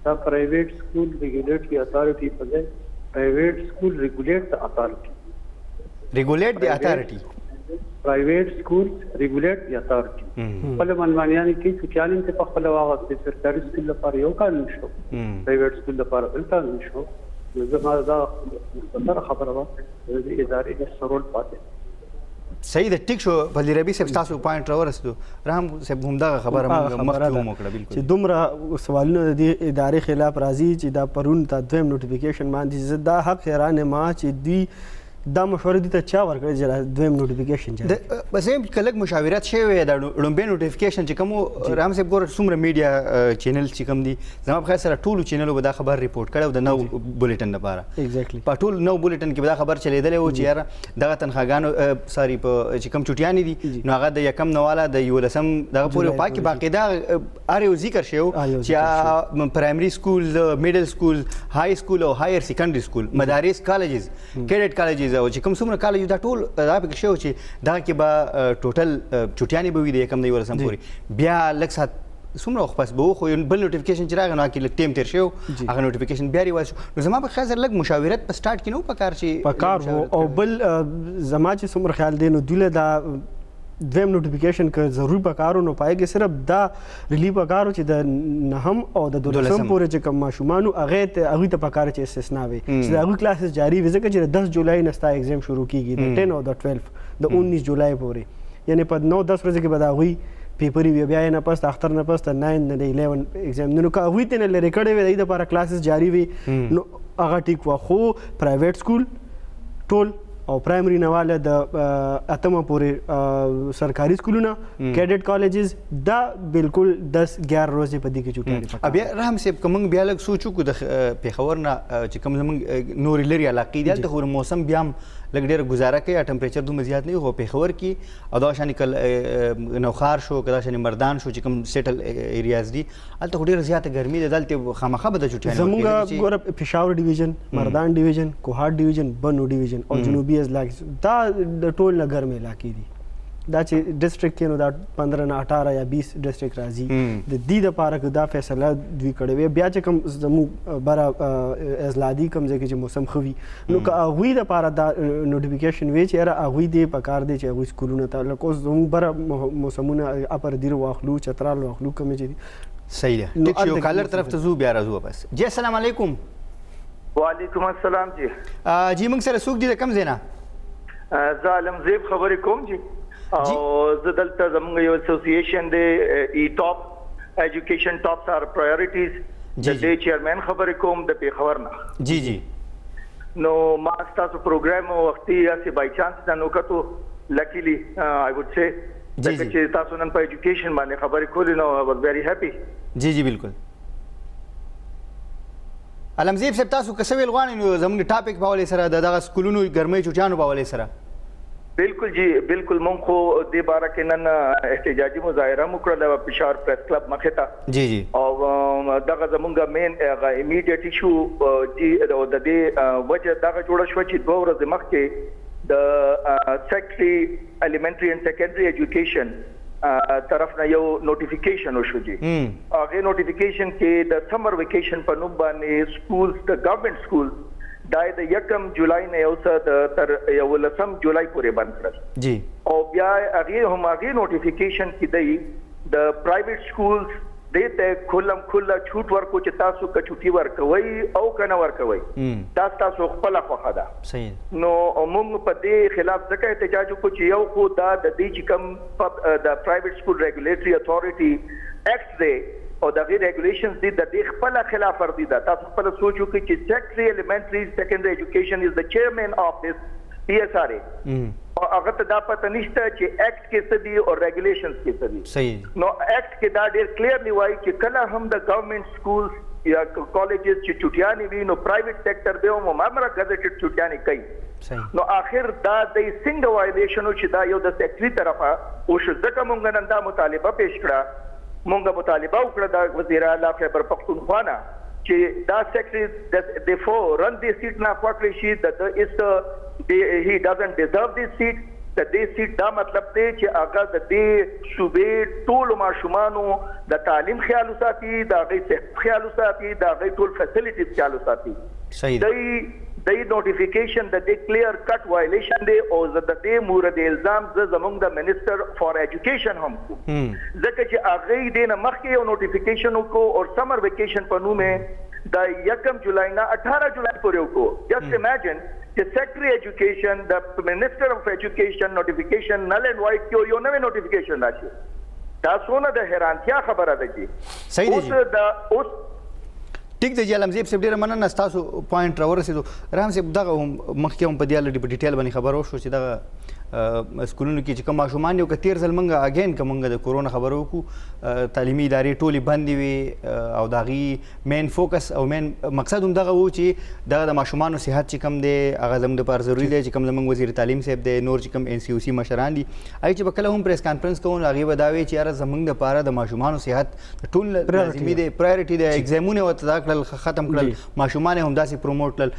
Speaker 6: دا پرایویټ سکول ریګولیټري اتارټي په ځای پرایویټ سکول ریګولیټ د اتارټي.
Speaker 1: ریګولیټ د اتارټي.
Speaker 6: پرایویټ سکول ریګولیټ د اتارټي. خپل منمانیان کې چې چالن ته په خپل واغ د سرکاري سکول لپاره یو قانون شو، پرایویټ سکول لپاره بل قانون شو. زما دا مختصره خبره وه د دې ادارې د سرول پاتې.
Speaker 1: صحیح ده. ټیک شو فضل ربي صاحب تاسو پوینټ راورسېدو. رحم صاحب همدغه خبره موږ مخکې هم وکړه. بالکل
Speaker 2: چې دومره سوالونه د دې ادارې خلاف راځي چې دا پرون ته دویم نوټیفیکیشن باندې زه دا حق حیران یم چې دوی دا مشوره دي ته چا ورکړی چې دویم نوټیفیکیشن جاری
Speaker 1: کړي؟ بس که لږ مشاورت شوی دا لومبی نوټیفیکیشن چې کوم رحم صاحب ګوره څومره میډیا چینل چې کوم دي زما په خیال سره ټولو چینلو به دا خبر ریپورټ کړی او د نو بولیټن لپاره.
Speaker 2: ایگزیکټلی
Speaker 1: په ټول نو بولیټن کې به دا خبر چلیدلی و چې یاره دغه تنخواګانو ساري په چې کوم چوټیانې دي نو هغه د یکم نه واله د 11 دغه پورې پای کې باقاعده هر یو ذکر شوی چې پرایمري سکول، میډل سکول، های سکول او هایر سیکنډري سکول، مدارس، کالجز، کیډټ کالجز او چې کوم څومره کالج دا ټول دا پکې شوی چې دغه کې به ټوټل چوټیانې به وي د یکم نه 11 پورې. بیا لږ ساعت څومره وخت پس به و خو بل نوټیفیکیشن چې راغی نو هغه کې لږ ټیم تېر شوی هغه نوټیفیکیشن بیا رواج شو. نو زما په خیال سره لږ مشاورت په سټارټ کې نه و پکار چې
Speaker 2: پکار و. او بل زما چې څومره خیال دی نو دوی له دا دویم نوټیفیکیشن که ضروري پکارو نو پای کې صرف دا ریلیف پکارو چې د 9 او د 12 پورې چې کوم ماشومانو هغوی ته پکار چې استثنا وي چې د هغوی کلاسز جاري وي ځکه چې د 10 جولای نه ستا ایگزام شروع کېږي د 10 او د 12 د 19 جولای پورې یعنی په 9-10 ورځې کې به د هغوی پیپرې وي بیا یې نه پس د اختر نه پس د 9 نه د 11 ایگزام نو که هغوی ته نه لرې کړی وي د دې دپاره کلاسز جاري وي نو هغه ټیک وه خو پرایویټ سکول ټول او پرایمري نه واله د 8مه پورې سرکاري سکولونه کیډټ کالجز دا بالکل 10-11 ورځې په دې کې چوټیانې
Speaker 1: بیا رحم صاحب که موږ بیا لږ سوچ وکړو د پېښور نه چې کوم زموږ نورې لرې علاقې دي هلته خو موسم بیا هم لږ ډېره ګزاره کوي ټمپریچر دومره زیات نه وي خو پېښور کې او دا شانې نوخار شو که دا شانې مردان شو چې کوم سیټل ایریاز دي هلته خو ډېره زیاته ګرمي ده دلته خامخا به د چوټیانې
Speaker 2: زموږ ګوره پېښور ډیویژن مردان ډیویژن کوهاټ ډیویژن بنو ډیویژن او جنوبي اضلاع دا د ټول نه ګرمې علاقې دي دا چې ډسټرکټ کې نو دا 15 نه 18 یا 20 ډسټرکټ راځي د دې دپاره که دا فیصله دوی کړې وي بیا چې کوم زموږ بره اضلاع دي کوم ځای کې چې موسم ښه وي نو که هغوی دپاره دا نوټیفیکیشن وي چې یاره هغوی دې پکار دی چې هغوی سکولونو ته لکه اوس زموږ بره موسمونه اپر دیر واخلو چترال واخلو کومې چې دي
Speaker 1: صحیح ده ټیک یو کالر طرف ته ځو بیا راځو بس جی السلام علیکم
Speaker 8: وعلیکم السلام جی
Speaker 1: جی موږ سره څوک دي د کوم ځای نه
Speaker 8: زه عالمزیب خبرې کوم جی او زه دلته زموږ یو اسوسییشن دی ای ټاپ ایجوکیشن ټاپس آر پرایورټیز د دې چیرمن خبرې کوم د پېښور نه
Speaker 1: جی جی
Speaker 8: نو ما ستاسو پروګرام وختي هسې بای چانس ته نو کتو لکیلی آی وډ سي ځکه چې تاسو نن په ایجوکیشن باندې خبرې کولې نو آی واز ویری هیپي
Speaker 1: جی جی بالکل علمزیب صاحب تاسو که څه ویل غواړئ نو زموږ ټاپک په حوالې سره د دغه سکولونو ګرمۍ چوټیانو په حوالې سره
Speaker 8: بالکل جی بالکل مونږ خو دې باره کې نن احتجاجي مظاهره مو کړله پېښور پریس کلب مخې ته
Speaker 1: جی جی
Speaker 8: او دغه زمونږ مین هغه امیډیټ ایشو جی د دې وجه دغه جوړه شوه چې 2 ورځې مخکې د سیکټري ایلیمنټري اینډ سیکنډري ایجوکیشن طرف نه یو نوټیفیکیشن وشو جی هغه نوټیفیکیشن کې د سمر ویکیشن په نوم باندې سکولز د ګورنمنت سکول دا د 1 جولای نه یو څه تر 11 جولای پورې بند کړل
Speaker 1: جی
Speaker 8: او بیا هغه هم هغه نوټیفیکیشن کې دی د پرایویټ سکولز دې ته کله چھوٹ ورکو چې تاسو که چوټي ورکوي او کنه ورکوي دا تاسو خپل خوخه ده
Speaker 1: صحیح
Speaker 8: نو موږ په دې خلاف ځکه احتجاج وکړو چې یو خو دا د دې چې کوم د پرایویټ سکول ریګولیټري اتھارټي ایکټ دی او دغه ریګولیشنز دي د دې خپل خلاف ورزي ده تاسو خپل سوچ وکړئ چې سیکټري ایلیمنټري سیکنډري ایجوکیشن از د چیرمن اف دس پی ایس آر اے او هغه ته دا پته نشته چې ایکټ کې څه دي او ریګولیشنز کې څه دي
Speaker 1: صحیح
Speaker 8: نو ایکټ کې دا ډېر کلیرلی وایي چې کله هم د ګورنمنت سکولز یا کالجز چې چوټیانې وي نو پرایویټ سیکټر به هم هماغه ګزټډ چوټیانې کوي نو آخر دا د څنګه وایلیشن او چې دا یو د سیکټري طرفه او ځکه مونږ نن دا مطالبه پیښ کړه مونږه مطالبه وکړه د وزیر اعلی خیبر پختونخوا نه چې دا سیکټري د فورن د سیټ نه پکړی شي د اس he doesn't deserve this seat د دې سیټ دا مطلب دی چې هغه د دې صوبې ټول ماشومانو د تعلیم خیال وساتي د هغې صحت خیال وساتي د هغې ټول فیسلیټیز خیال وساتي
Speaker 1: صحیح
Speaker 8: د نوټیفیکیشن د دې کلیر کټ وایلیشن دی او د دې مورد الزام زموږ د منسٹر فار ایجوکیشن هم ځکه چې هغه دې نه مخکې یو نوټیفیکیشن وکړو او سمر ویکیشن په نوم د 1 جولای نه 18 جولای پورې وکړو جسٹ امیجن چې سیکټري ایجوکیشن د منسٹر اف ایجوکیشن نوټیفیکیشن نل اینڈ وایټ کې یو نوې نوټیفیکیشن راشي دا څونه د حیرانتیا خبره ده چې
Speaker 1: صحیح دی
Speaker 8: اوس
Speaker 1: ټیک دی علمزیب صاحب ډېره مننه ستاسو پوینټ راورسېدو رحم صاحب دغه هم مخکې هم په دې اړه په ډیټیل باندې خبر وشو چې دغه سکولونو کې چې کوم ماشومان یو که تېر ځل موږ اګین که موږ د کورونا خبره وکړو تعلیمي ادارې ټولې بندې وې او د هغې مین فوکس او مین مقصد هم دغه و چې دغه د ماشومانو صحت چې کوم دی هغه زموږ دپاره ضروري دی چې کوم زموږ وزیر تعلیم صاحب دی نور چې کوم ان سی او سی مشران دي هغې چې به کله هم پریس کانفرنس کوو نو هغې به دا وایي چې یاره زموږ دپاره د ماشومانو صحت ټول لازمي دی پرایورټي دی ایګزامونه ورته دا کړل ختم کړل ماشومان هم داسې پروموټ کړل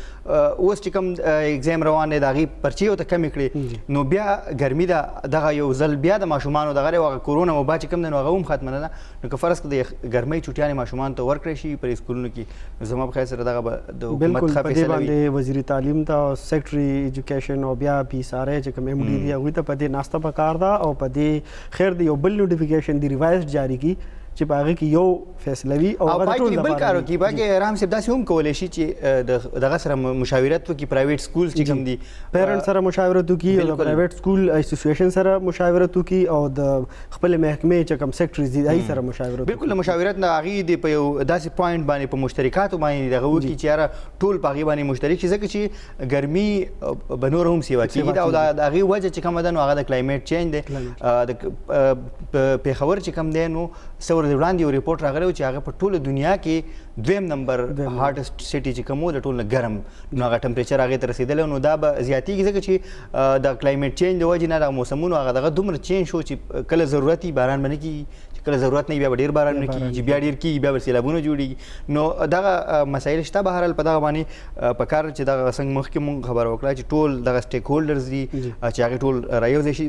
Speaker 1: اوس چې کوم ایګزام روان دی د هغې پرچې ورته کمې کړې نو بیا ګرمي ده دغه یو ځل بیا د ماشومانو دغه هغه کورونا وبا چې کوم دی نو هغه هم ختمه نه ده نو که فرض کړو د ګرمۍ چوټیانې ماشومانو ته ورکړی شي په سکولونو کې زما په خیال سره دغه به د حکومت ښه فیصله وي
Speaker 2: باندې وزیر تعلیم ته سیکټري ایجوکیشن او بیا پی اس آر اے چې کوم ایم ډي دي هغوی ته په دې ناسته پکار ده او په دې خیر د یو بل نوټیفیکیشن دی ریوایز جاری کی چې په هغه کې یو فیصلوي او هغه ټول
Speaker 1: بل کارو کې باقي رحم صاحب داسې هم کولی شي چې دغه سره مشاورت وکړي پرایویټ سکول چې کوم دي
Speaker 2: پیرنټ سره مشاورت وکړي او د پرایویټ سکول اسوسییشن سره مشاورت وکړي او د خپل محکمې چې کوم سیکټریز دي هغه سره مشاورت
Speaker 1: بالکل مشاورت نه هغه دی په یو داسې پوینټ باندې په مشترکاتو باندې دغه وکړي چې یاره ټول په هغې باندې مشترک شي ځکه چې ګرمي به نور هم سیوا کېږي او د هغې وجه چې کومه ده نو هغه د کلایمیټ چینج دی د پېښور چې کوم دی نو څه ورځې وړاندې یو ریپورټ راغلی و چې هغه په ټوله دنیا کې 2 نمبر هارټسټ سټي چې کوم و د ټول نه ګرم نو هغه ټمپریچر هغې ته رسېدلی نو دا به زیاتېږي ځکه چې د کلایمیټ چینج د وجې نه دغه موسمونو هغه دغه دومره چینج شو چې کله ضرورت وي باران به نه کېږي چې کله ضرورت نه وي بیا به ډېر باران نه کېږي چې بیا ډېر کېږي بیا به سیلابونه جوړېږي نو دغه مسایل شته بهرحال په دغه باندې په کار چې دغه څنګه مخکې مونږ خبره وکړه چې ټول دغه سټیک هولډرز دي چې هغې ټول رايوځای شي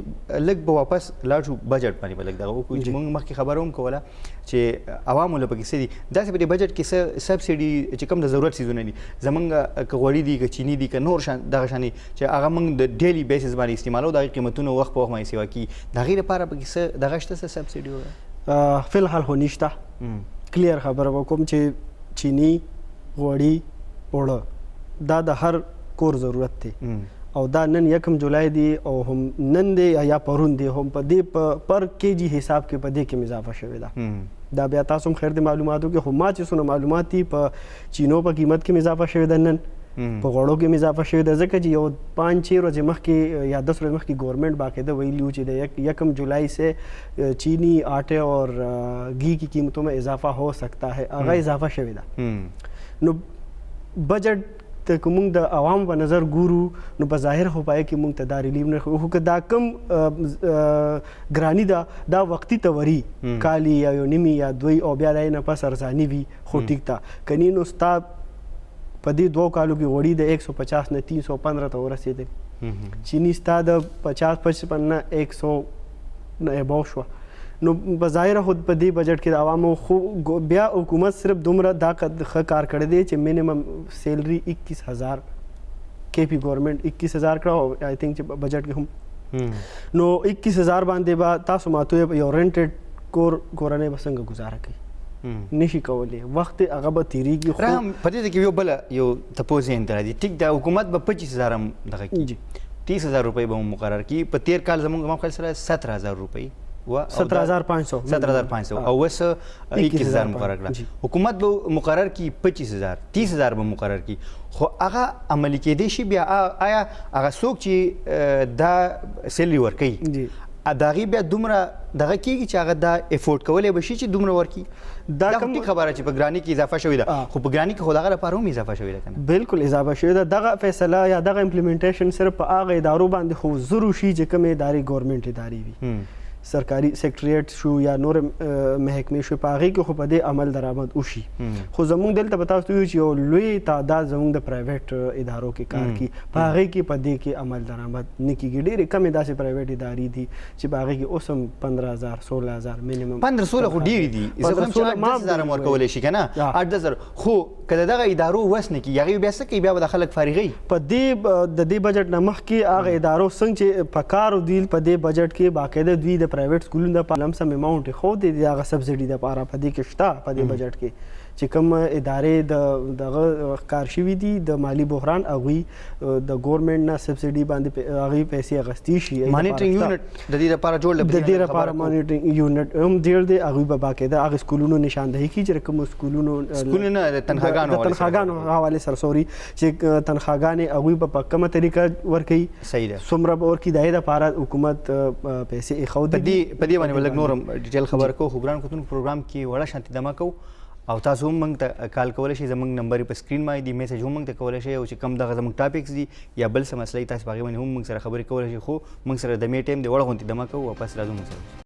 Speaker 1: لږ به واپس لاړ شو بجټ باندې به لږ دغه وکړو چې مونږ مخکې خبره هم کوله چې عوامو له پکې څه دي داسې په دې بجټ کې څه سبسډي چې کوم د ضرورت څیزونه دي زمونږ که غوړي دي که چیني دي که نور دغه شانې چې هغه مونږ د ډیلی بیسس باندې استعمالو د هغې قیمتونه وخت په وخت باندې سیوا کېږي د هغې لپاره پکې څه دغه شته څه سبسډي وکړه
Speaker 2: فی الحال خو نشته کلیر خبره به کوم چې چینی غوړي اوړه دا د هر کور ضرورت دی او دا نن 1 جولای دی او هم نن دی یا پرون دی هم په دې پر کېجی حساب کې په دې کې اضافه شوې ده دا بیا تاسو هم خیر د معلوماتو کې هم ما چې څونه معلومات دي په چینو په قیمت کې اضافه شوې ده نن په غوړو کې اضافه شوې ده ځکه چې یو 5-6 ورځې مخکې یا 10 ورځې مخکې ګورنمنٹ باقاعده ویلي و چې د 1 جولائی سے چینی آٹے اور گھی کی قیمتوں میں اضافہ ہو سکتا ہے هغه اضافه شوې ده نو بجټ ته که مونږ د عوام په نظر ګورو نو په ظاهر خو پای کې مونږ ته دا ریلیف نه خو که دا کم ګرانی ده دا وقتي توري کالی یا یو نیمي یا دوی او بیا د نه پس ارزاني وي خو ټیک ده کني نو ستا په دې 2 کالو کې وړي د 150 نه 315 ته ورسېدل چینی ستا د 50-55 نه 100 نه اباو شو نو بظاهر خود په دې بجټ کې د عوامو خو بیا حکومت صرف دومره دا ښه کار کړی دی چې مینیمم سیلري 21000 کے پی گورنمنٹ 21000 کړه آئی تھنک چې بجټ کې هم نو 21000 باندې به تاسو ماته یو رینټډ کورنۍ به څنګه گزاره کوي نشي کولی وخت هغه به تیریږي خو
Speaker 1: په دې کې یو بل یو تپوز یې انتر دي ټیک د حکومت به 25000 هم دغه کېږي 30000 روپۍ به مقرر کړي په 13 کال زموږ ما خیال سره 17000 روپۍ
Speaker 2: 17500
Speaker 1: او وس 21000 مقرر کړه حکومت به مقرر کی 25000 30000 به مقرر کی خو هغه عملی کېدی شي بیا آیا هغه څوک چې دا سیلري ورکوي اداغي بیا دومره دغه کېږي چې هغه دا افورډ کولی به شي چې دومره ورکړي دا کوم خبره چې په ګراني کې اضافه شوې ده خو په ګراني کې خو دغه لپاره هم اضافه شوې ده کنه
Speaker 2: بالکل اضافه شوې ده دغه فیصله یا دغه امپلیمنټیشن صرف په هغه ادارو باندې خو ضرور شي چې کومې ادارې ګورنمنټ ادارې وي سرکاري سیکریټریټ شو یا نور محکمې شو په هغې کې خو په دې عمل درآمد وشي خو زموږ دلته به تاسو ویو چې یو لوی تعداد زموږ د پرایویټ ادارو کې کار کوي په هغې کې په دې کې عمل درآمد نه کېږي ډېرې کمې داسې پرایویټ ادارې دي چې په هغې کې اوس هم 15000 16000 مینیمم
Speaker 1: 15-16 خو ډېرې دي زه هم چې 10000 هم ورکولی شي که نه 8000 خو که د دغه ادارو وس نه کېږي هغې بیا څه کوي بیا به د خلک فارغوي
Speaker 2: په دې د دې بجټ نه مخکې هغه ادارو څنګه چې په کار دوی په دې بجټ کې باقاعده دوی د پرایویټ سکولونو د لمسم اماونټ خو د هغه سبسډي دپاره په دې کې شته په دې بجټ کې چې کوم ادارې دغه کار شوي دي د مالي بحران هغوی د ګورنمنټ نه سبسډي باندې هغوی پیسې اخیستې شي
Speaker 1: مانیټرینګ یونټ د دې لپاره جوړ
Speaker 2: د دې لپاره مانیټرینګ یونټ هم ډېر دی هغوی به باقاعده هغه سکولونو نشاندهي کوي چې کومو
Speaker 1: سکولونو نه د
Speaker 2: تنخواګانو حوالې سره سوري چې تنخواګانې هغوی به په کومه طریقه ورکوي
Speaker 1: صحیح ده
Speaker 2: څومره به ورکړي د هغې دپاره حکومت پیسې ایښودي
Speaker 1: په دې باندې لږ نور هم ډیټیل خبره کوو خو ګران کتونکو پروګرام کې وړه شانتي دمه کوو او تاسو هم موږ ته کال کولی شئ زموږ نمبر په سکرین باندې دی میسج هم موږ ته کولی شئ او چې کوم دغه زموږ ټاپکس دي یا بل څه مسله تاسو په هغې باندې هم موږ سره خبرې کولی شئ خو موږ سره د مې ټایم دی وړه غونتې دمه کوو واپس راځو موږ سره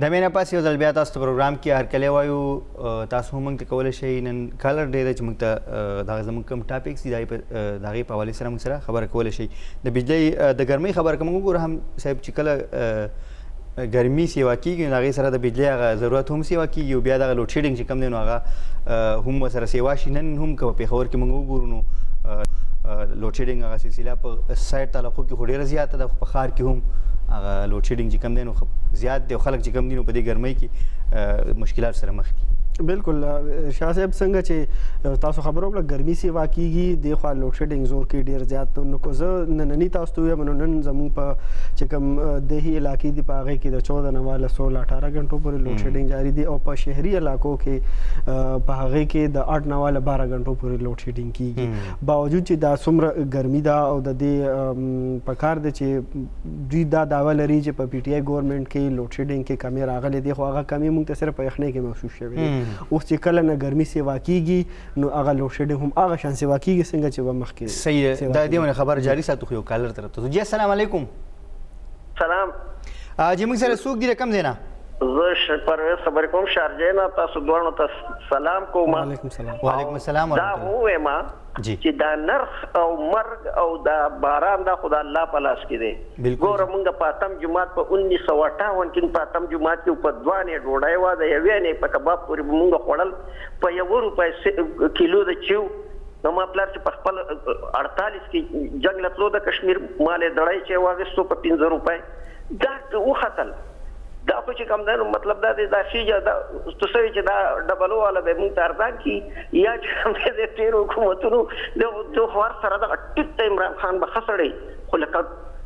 Speaker 1: د مې نه پاس یو ځل بیا تاسو ته پروګرام کې هرکلی وایو تاسو هم موږ ته کولی شئ نن کالر ډے ده چې موږ ته دغه زموږ کوم ټاپکس دي د هغې په حوالې سره موږ سره خبره کولی شئ د بجلۍ د ګرمۍ خبره که موږ وګورو هم صاحب چې کله ګرمي سیوا کیږي نو هغې سره د بجلي هغه ضرورت هم سیوا کیږي او بیا دغه لوډ شیډینګ چې کوم دی نو هغه هم ورسره سیوا شي. نن هم که په پېښور کې موږ وګورو نو لوډ شیډینګ هغه سلسله په سایډ تعلقو کې خو ډېره زیاته ده، خو په ښار کې هم هغه لوډ شیډینګ چې کوم دی نو زیات دی او خلک چې کوم دي نو په دې ګرمۍ کې مشکلات سره مخ دي.
Speaker 2: بالکل شاه صاحب څنګه چې تاسو خبرو وکړه ګرمي سیوا کیږي د خوا لوډ شیډینګ زور کې ډیر زیات نو کو زه نننی تاسو ته وایم نن زموږ په چې کوم دهي علاقې دی په هغې کې د 14 نه واله 16 18 غنټو پورې لوډ شیډینګ جاری دی او په شهري علاقو کې په هغې کې د 8 نه واله 12 غنټو پورې لوډ شیډینګ کیږي. باوجود چې دا څومره ګرمي ده او د دې په کار دی چې دوی دا دعوه لري چې په پی ټی آی ګورنمنټ کې لوډ شیډینګ کې کمی راغلی دی، خو هغه کمی موږ ته صرف په یخنۍ کې محسوس شوی دی. اوس چې کله نه ګرمي سیوا کیږي نو هغه لوډ شیډینګ هم هغه شان سیوا کیږي څنګه چې به مخکې.
Speaker 1: صحیح دا دې باندې خبر جاری ساتو. خو یو کالر طرف ته جی السلام علیکم.
Speaker 9: سلام
Speaker 1: جی موږ سره څوک دی کم دی نه؟
Speaker 9: زه پرویز خبرې کوم شارجې نه، تاسو دواړو ته سلام کوم.
Speaker 2: وعلیکم السلام.
Speaker 1: وعلیکم السلام.
Speaker 9: دا ووایم چې دا نرخ او مرګ او دا باران دا خو د الله په لاس کې دی. ګوره موږ په اتم جماعت په 1958 کې په اتم جماعت کې په 2 نه ډوډۍ وه د یوې نه په کباب پورې به موږ خوړل په 1 روپۍ کیلو د چیو. نو ما پلار چې په خپل 48 کې جنګ له تلو د کشمیر مال دړۍ چې واغستو په 15 روپۍ دا وختل. دا خو چې کوم دی نو مطلب دا دی دا شي دا ستوسوي چې دا ډبلو والا به موږ ته ارزان کړي یا چې کوم دی د تېرو حکومتونو د خوار سره دغه ټیټ ته عمران خان به ښه سړی خو لکه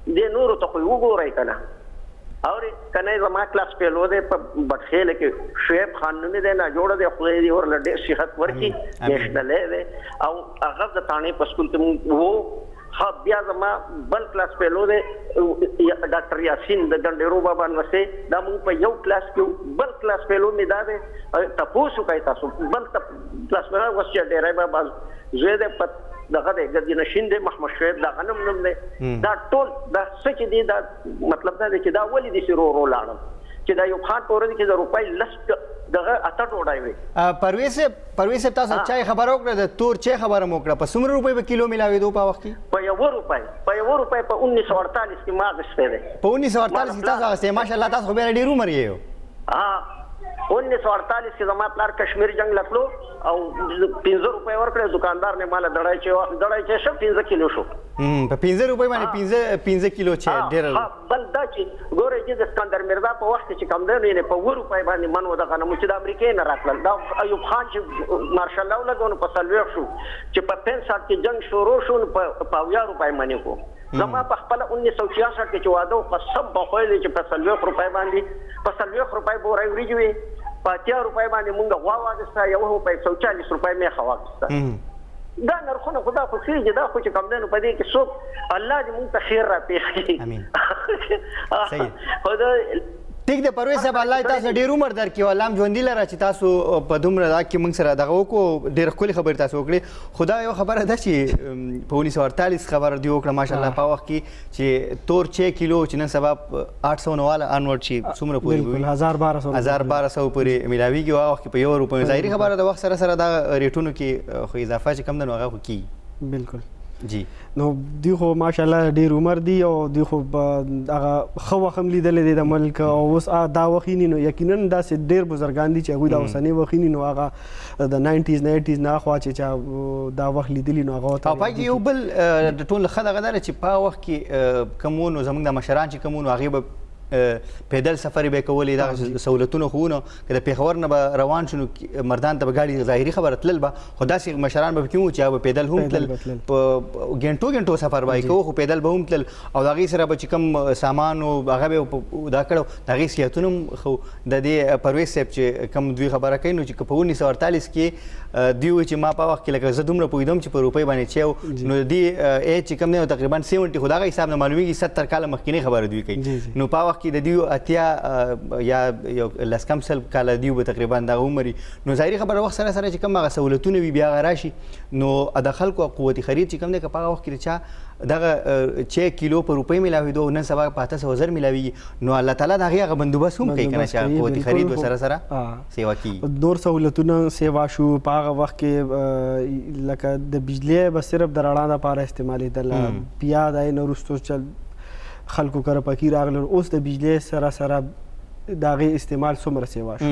Speaker 9: دې نورو ته خو یې وګورئ که نه اورې که نه زما کلاس پیلو دی په بټخیله کې شعیب خان نومې دی ناجوړه دی خدای دې ورله ډېر صحت ورکړي نیشنلی دی او هغه د تاڼې په سکول کې مونږ وو. بیا زما بل کلاس پیلو دی ډاکټر یاسین د ډنډیرو بابا نوسې دا مونږ په یو کلاس کې بل کلاس پیلو مې دا دی تپوس وکړئ تاسو بل کلاس پیلو اوس چې ډیری بابا زوی دی په دغه دی ګردي نشین دی محمد شعیب دا غنم نوم دی دا ټول دا څه چې دی دا مطلب دا دی چې دا ولې داسې رو لاړم چې دا یو خان په ورځ کې د روپۍ لس دغه اته ډوډۍ وي.
Speaker 1: پرویز صاحب تاسو چای خبره وکړه د تور چای خبره مو وکړه په څومره روپۍ به کیلو ملاوېدو په وخت کې؟
Speaker 9: په 1 روپۍ په 1948 کې ما اخیستی دی.
Speaker 1: په 1948 کې تاسو اخیستی؟ ماشاءالله تاسو خو بیا ډېر عمر یې.
Speaker 9: 1948 کې زما پلار کشمیر جنګ له تلو او 15 روپۍ ورکړې دکاندار نه ماله دړۍ چې ښه 15 کیلو شو.
Speaker 1: په 15 روپۍ باندې 15 کیلو چای ډېر.
Speaker 9: بل دا چې ګورئ چې د اسکندر مرزا په وخت کې چې کوم دی نو په 1 روپۍ باندې من و د غنمو چې د امریکې نه راتلل دا ایوب خان چې مارشل لاو لګو نو په 40 شو چې په 65 کې جنګ شروع شو نو په 80 روپۍ منې کو. زما په خپل 1966 کې چې واده قسم په خویلې چې په 40 روپۍ باندې په 40 روپۍ بورای وریجې وي په 80 روپۍ باندې مونږ غوا واغسته 1 روپۍ 140 روپۍ میخه واغسته. دا نرخونه خدا خو خېږي دا خو چې کوم دی نو په دې کې څوک الله دې مونږ ته خیر را پېښ کړي.
Speaker 1: ټیک دی پرویز صاحب الله تاسو ډېر عمر درکړي او الله هم ژوندي لره چې تاسو په دومره دا کې موږ سره دغه وکړو ډېرې ښکلې خبرې تاسو وکړې. خو دا یو خبره ده چې په 1948 خبره دې وکړه ماشاءالله په وخت کې چې تور 6 کیلو چې نن سبا 800 والا انورډ چې څومره پورې وي 1200 پورې ملاویږي او وخت کې په 1 روپۍ ظاهري خبره د وخت سره سره دا ریټونو کې خو اضافه چې کم ده نو هغه خو کیږي.
Speaker 2: بالکل
Speaker 1: جی
Speaker 2: نو دوی خو ماشاءالله ډېر عمر دی او دوی خو هغه ښه وخت هم لیدلی دی د ملک او اوس دا وخت یې نو یقینا داسې ډېر بزرګان دي چې هغوی دا اوسنی وخت یې نو هغه د 90s نه 80s نه اخوا چې چا دا وخت لیدلي نو هغه
Speaker 1: او پای کې یو بل د ټول ښه دغه ده چې په وخت کې کوم نو زموږ د مشران چې کوم نو هغې به پیدل سفرې به یې کولې دغه سهولتونه خو نو که د پېښور نه به روان شو نو مردان ته به ګاډي ظاهري خبره تلل به خو داسې مشران به پکې وو چې هغه به پیدل هم تلل په ګنټو سفر به یې کوو خو پیدل به هم تلل او د هغې سره به چې کوم سامان و هغه به یې دا کړی د هغې صحتونه هم خو د دې پرویز صاحب چې کوم دوی خبره کوي نو چې که په 1948 کې دوی وایي چې ما په وخت کې لکه زه دومره پوهېدم چې په روپۍ باندې چای نو د دې ایج چې کوم دی نو تقریبا 70 خو د هغه حساب نه معلومېږي 70 کاله مخکینۍ خبره دوی کوي نو په وخت کې د دوی اتیا یا یو لس کم سل کاله دوی به تقریبا دغه عمر نو ظاهري خبره وخت سره سره چې کوم هغه سهولتونه وي بیا هغه راشي نو د خلکو قوت خرید چې کوم دی که په هغه وخت کې د چا دغه 6 کیلو په روپۍ ملاوېدو نن سبا په 800 میلاویږي نو الله تعالی د هغې هغه بندوبست هم کوي که نه چې قوت خرید ورسره سره سیوا کېږي.
Speaker 2: نور سهولتونه سیوا شو په هغه وخت کې لکه د بجلۍ به صرف د رڼا دپاره استعمالېدله بیا د هغې نه وروستو خلکو کره پکې راغلل. اوس د بجلی سره سره د هغې استعمال څومره سیوا شو.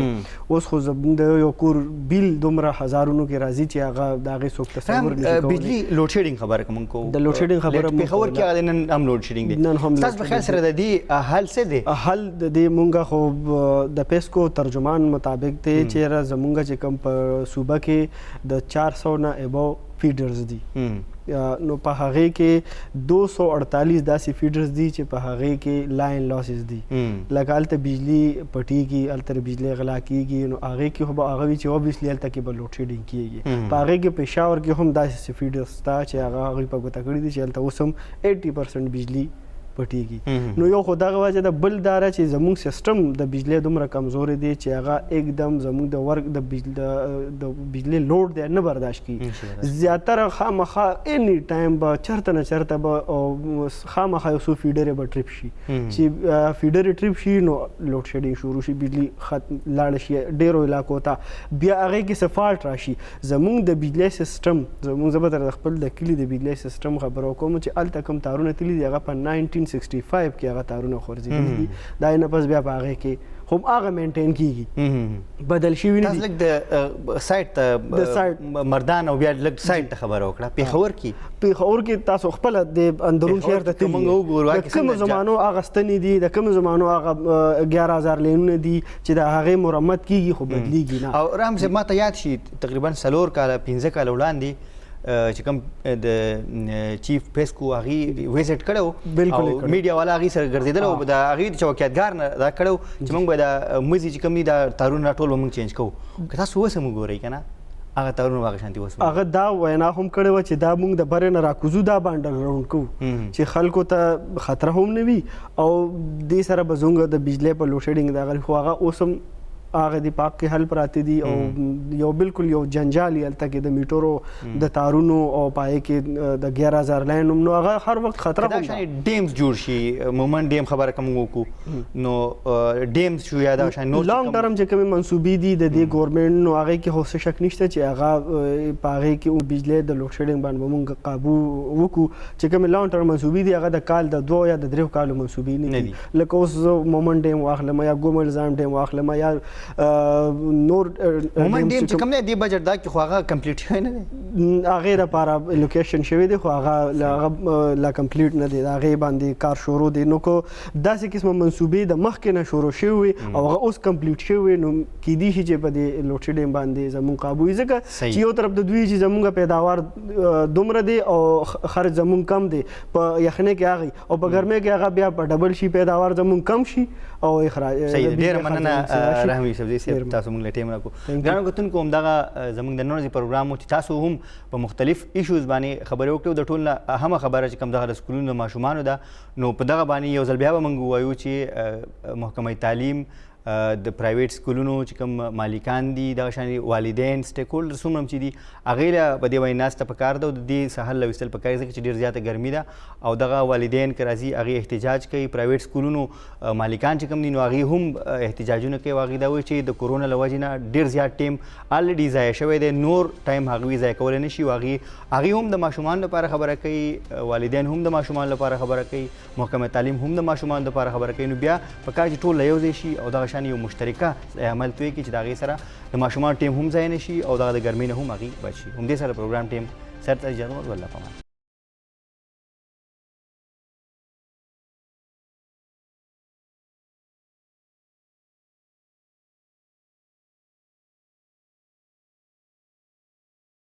Speaker 2: اوس خو زموږ د یو کور بیل دومره هزارونو کې راځي چې هغه د هغې څوک تصور نشي کولی.
Speaker 1: بجلی لوډ شیډینګ خبره کوم کو
Speaker 2: د لوډ شیډینګ خبره
Speaker 1: پېښور کې هغه نن هم لوډ شیډینګ دی.
Speaker 2: نن هم
Speaker 1: تاسو په خیال سره د دې حل څه دی؟
Speaker 2: حل د دې مونږه خو د پیسکو ترجمان مطابق دی چې زمونږ چې کوم په صوبه کې د 400 نه ابو فیډرز دي، نو په هغې کې 248 داسې فیډرز دي چې په هغې کې لاین لاسز دي. لکه هلته بجلي پټېږي، هلته بجلي غلا کېږي، نو هغې کې خو به هغه وي چې اوبیسلي هلته کې به لوډ شیډینګ کېږي. په هغې کې پېښور کې هم داسې فیډرز شته چې هغه هغوی په ګوته کړي دي چې هلته اوس هم 80% بجلي پټېږي. نو یو خو دغه وجه ده، بل دا ده چې زموږ سیسټم د بجلی دومره کمزورې دی چې هغه एकदम زموږ د ورک د بجلی لوډ دی نه برداشت کړي. زیاتره خامخا اني ټایم به چرته نه چرته به خامخا یو څو فیډرې به ټریپ شي، چې فیډرې ټریپ شي نو لوډ شیډینګ شروع شي، بجلی لاړه شي ډېرو علاقو ته، بیا هغې کې څه فالټ راشي. زموږ د بجلی سیسټم، زموږ زه به درته خپل د کلي د بجلی سیسټم خبره وکړم چې هلته کوم تارونه تللي دي هغه په 1965 کې هغه تارونه غورځېدلي دي. دا یې نه پس بیا په هغې کې هم هغه مینټین کېږي، بدل شوي نه دي.
Speaker 1: تاسو لږ د سایټ ته مردان او بیا لږ سایټ ته خبره وکړه. پېښور
Speaker 2: کې تاسو خپله د اندرون شهر ته تللي د کومو زمانو هغه ستنې دي، د کومو زمانو هغه 11,000 لینونه دي چې د هغې مرمت کېږي خو بدلېږي نه.
Speaker 1: او رحم صاحب ما ته یاد شي تقریبا 4 کاله 15 کاله وړاندې چې کوم د چیف پیسکو هغې ویزټ کړی و او میډیا والا هغې سره ګرځېدلی و، د هغې د چوکیدګار نه دا کړی و چې موږ به د مزي چې کوم دي دا تارونه ټول به موږ چینج کوو. که تاسو اوس هم وګورئ که نه هغه تارونه به هغه شانتي اوس
Speaker 2: هغه دا وینا هم کړې وه چې دا موږ د برې نه راکوزو، دا به انډرګراونډ کوو چې خلکو ته خطره هم نه وي او دې سره به زموږ د بجلی په لوډ شیډینګ دغه خو هغه اوس هم هغه د پاک کې حل پراته دي او یو بالکل یو جنجال هلته کې د میټرو د تارونو او پای کې د 11,000 لاین نو هغه هر وخت خطره
Speaker 1: دا شان ډیمز جوړ شي. مومن ډیم خبره کوم وکړو نو ډیمز شو یا دا شان نو
Speaker 2: لانګ ټرم چې کومې منصوبې دي د دې ګورنمنټ نو هغې کې خو څه شک نشته چې هغه په هغې کې بجلی د لوډ شیډینګ باندې به مونږ قابو وکړو. چې کومې لانګ ټرم منصوبې دي هغه د کال د 2 یا د 3 کالو منصوبې نه دي. لکه اوس زه مومن ډیم واخلم یا ګومل ډیم واخلم یا نور
Speaker 1: مومن ډیم چې کوم دی دې بجټ دا کې خو هغه کمپلیټ شوی نه دی،
Speaker 2: هغې دپاره لوکیشن شوی دی خو هغه لا کمپلیټ نه دی، د هغې باندې کار شروع دی. نو که داسې قسمه منصوبې د مخکې نه شروع شوي وي او هغه اوس کمپلیټ شوي وي نو کیدای شي چې په دې لوډ شیډینګ باندې زموږ قابو وي، ځکه چې یو طرف د دوی چې زموږ پیداوار دومره دی او خرج زموږ کم دی، په یخنۍ کې هغې او په ګرمۍ کې هغه بیا په ډبل شي پیداوار زموږ کم شي او اخراج.
Speaker 1: ډېره مننه رحمي صاحب صاحب، تاسو موږ له ټیم راکړو. ګرانو کتونکو همدغه زموږ د نن پروګرام و چې تاسو هم په مختلف ایشوز باندې خبرې وکړو. د ټول نه اهمه خبره چې کوم دغه د سکولونو د ماشومانو ده نو په دغه باندې یو ځل بیا به موږ ووایو چې محکمه تعلیم د پرایویټ سکولونو چې کوم مالکان دي دغه شانې والدین سټیک هولډرز هم چې دي هغې له په دې باندې ناسته پکار ده او د دې څه حل راویستل پکار دي ځکه چې ډېر زیاته ګرمي ده او دغه والدین که راځي هغې احتجاج کوي. پرایویټ سکولونو مالکان چې کوم دي نو هغې هم احتجاجونه کوي او هغې دا وایي چې د کورونا له وجې نه ډېر زیات ټیم الریډي ضایع شوی دی، نور ټایم هغوی ضایع کولی نه شي او هغې هم د ماشومانو لپاره خبره کوي، والدین هم د ماشومانو لپاره خبره کوي، محکمه تعلیم هم د ماشومانو لپاره خبره کوي. نو بیا پکار چې ټول له یو ځای شي او دغه شان یو مشترکه عمل توی کې چې د هغې سره د ماشومانو ټیم هم ضایع نه شي او دغه د ګرمۍ نه هم هغوی بچ شي. همدې سره پروګرام ټیم سر ته اجازه والله پامان.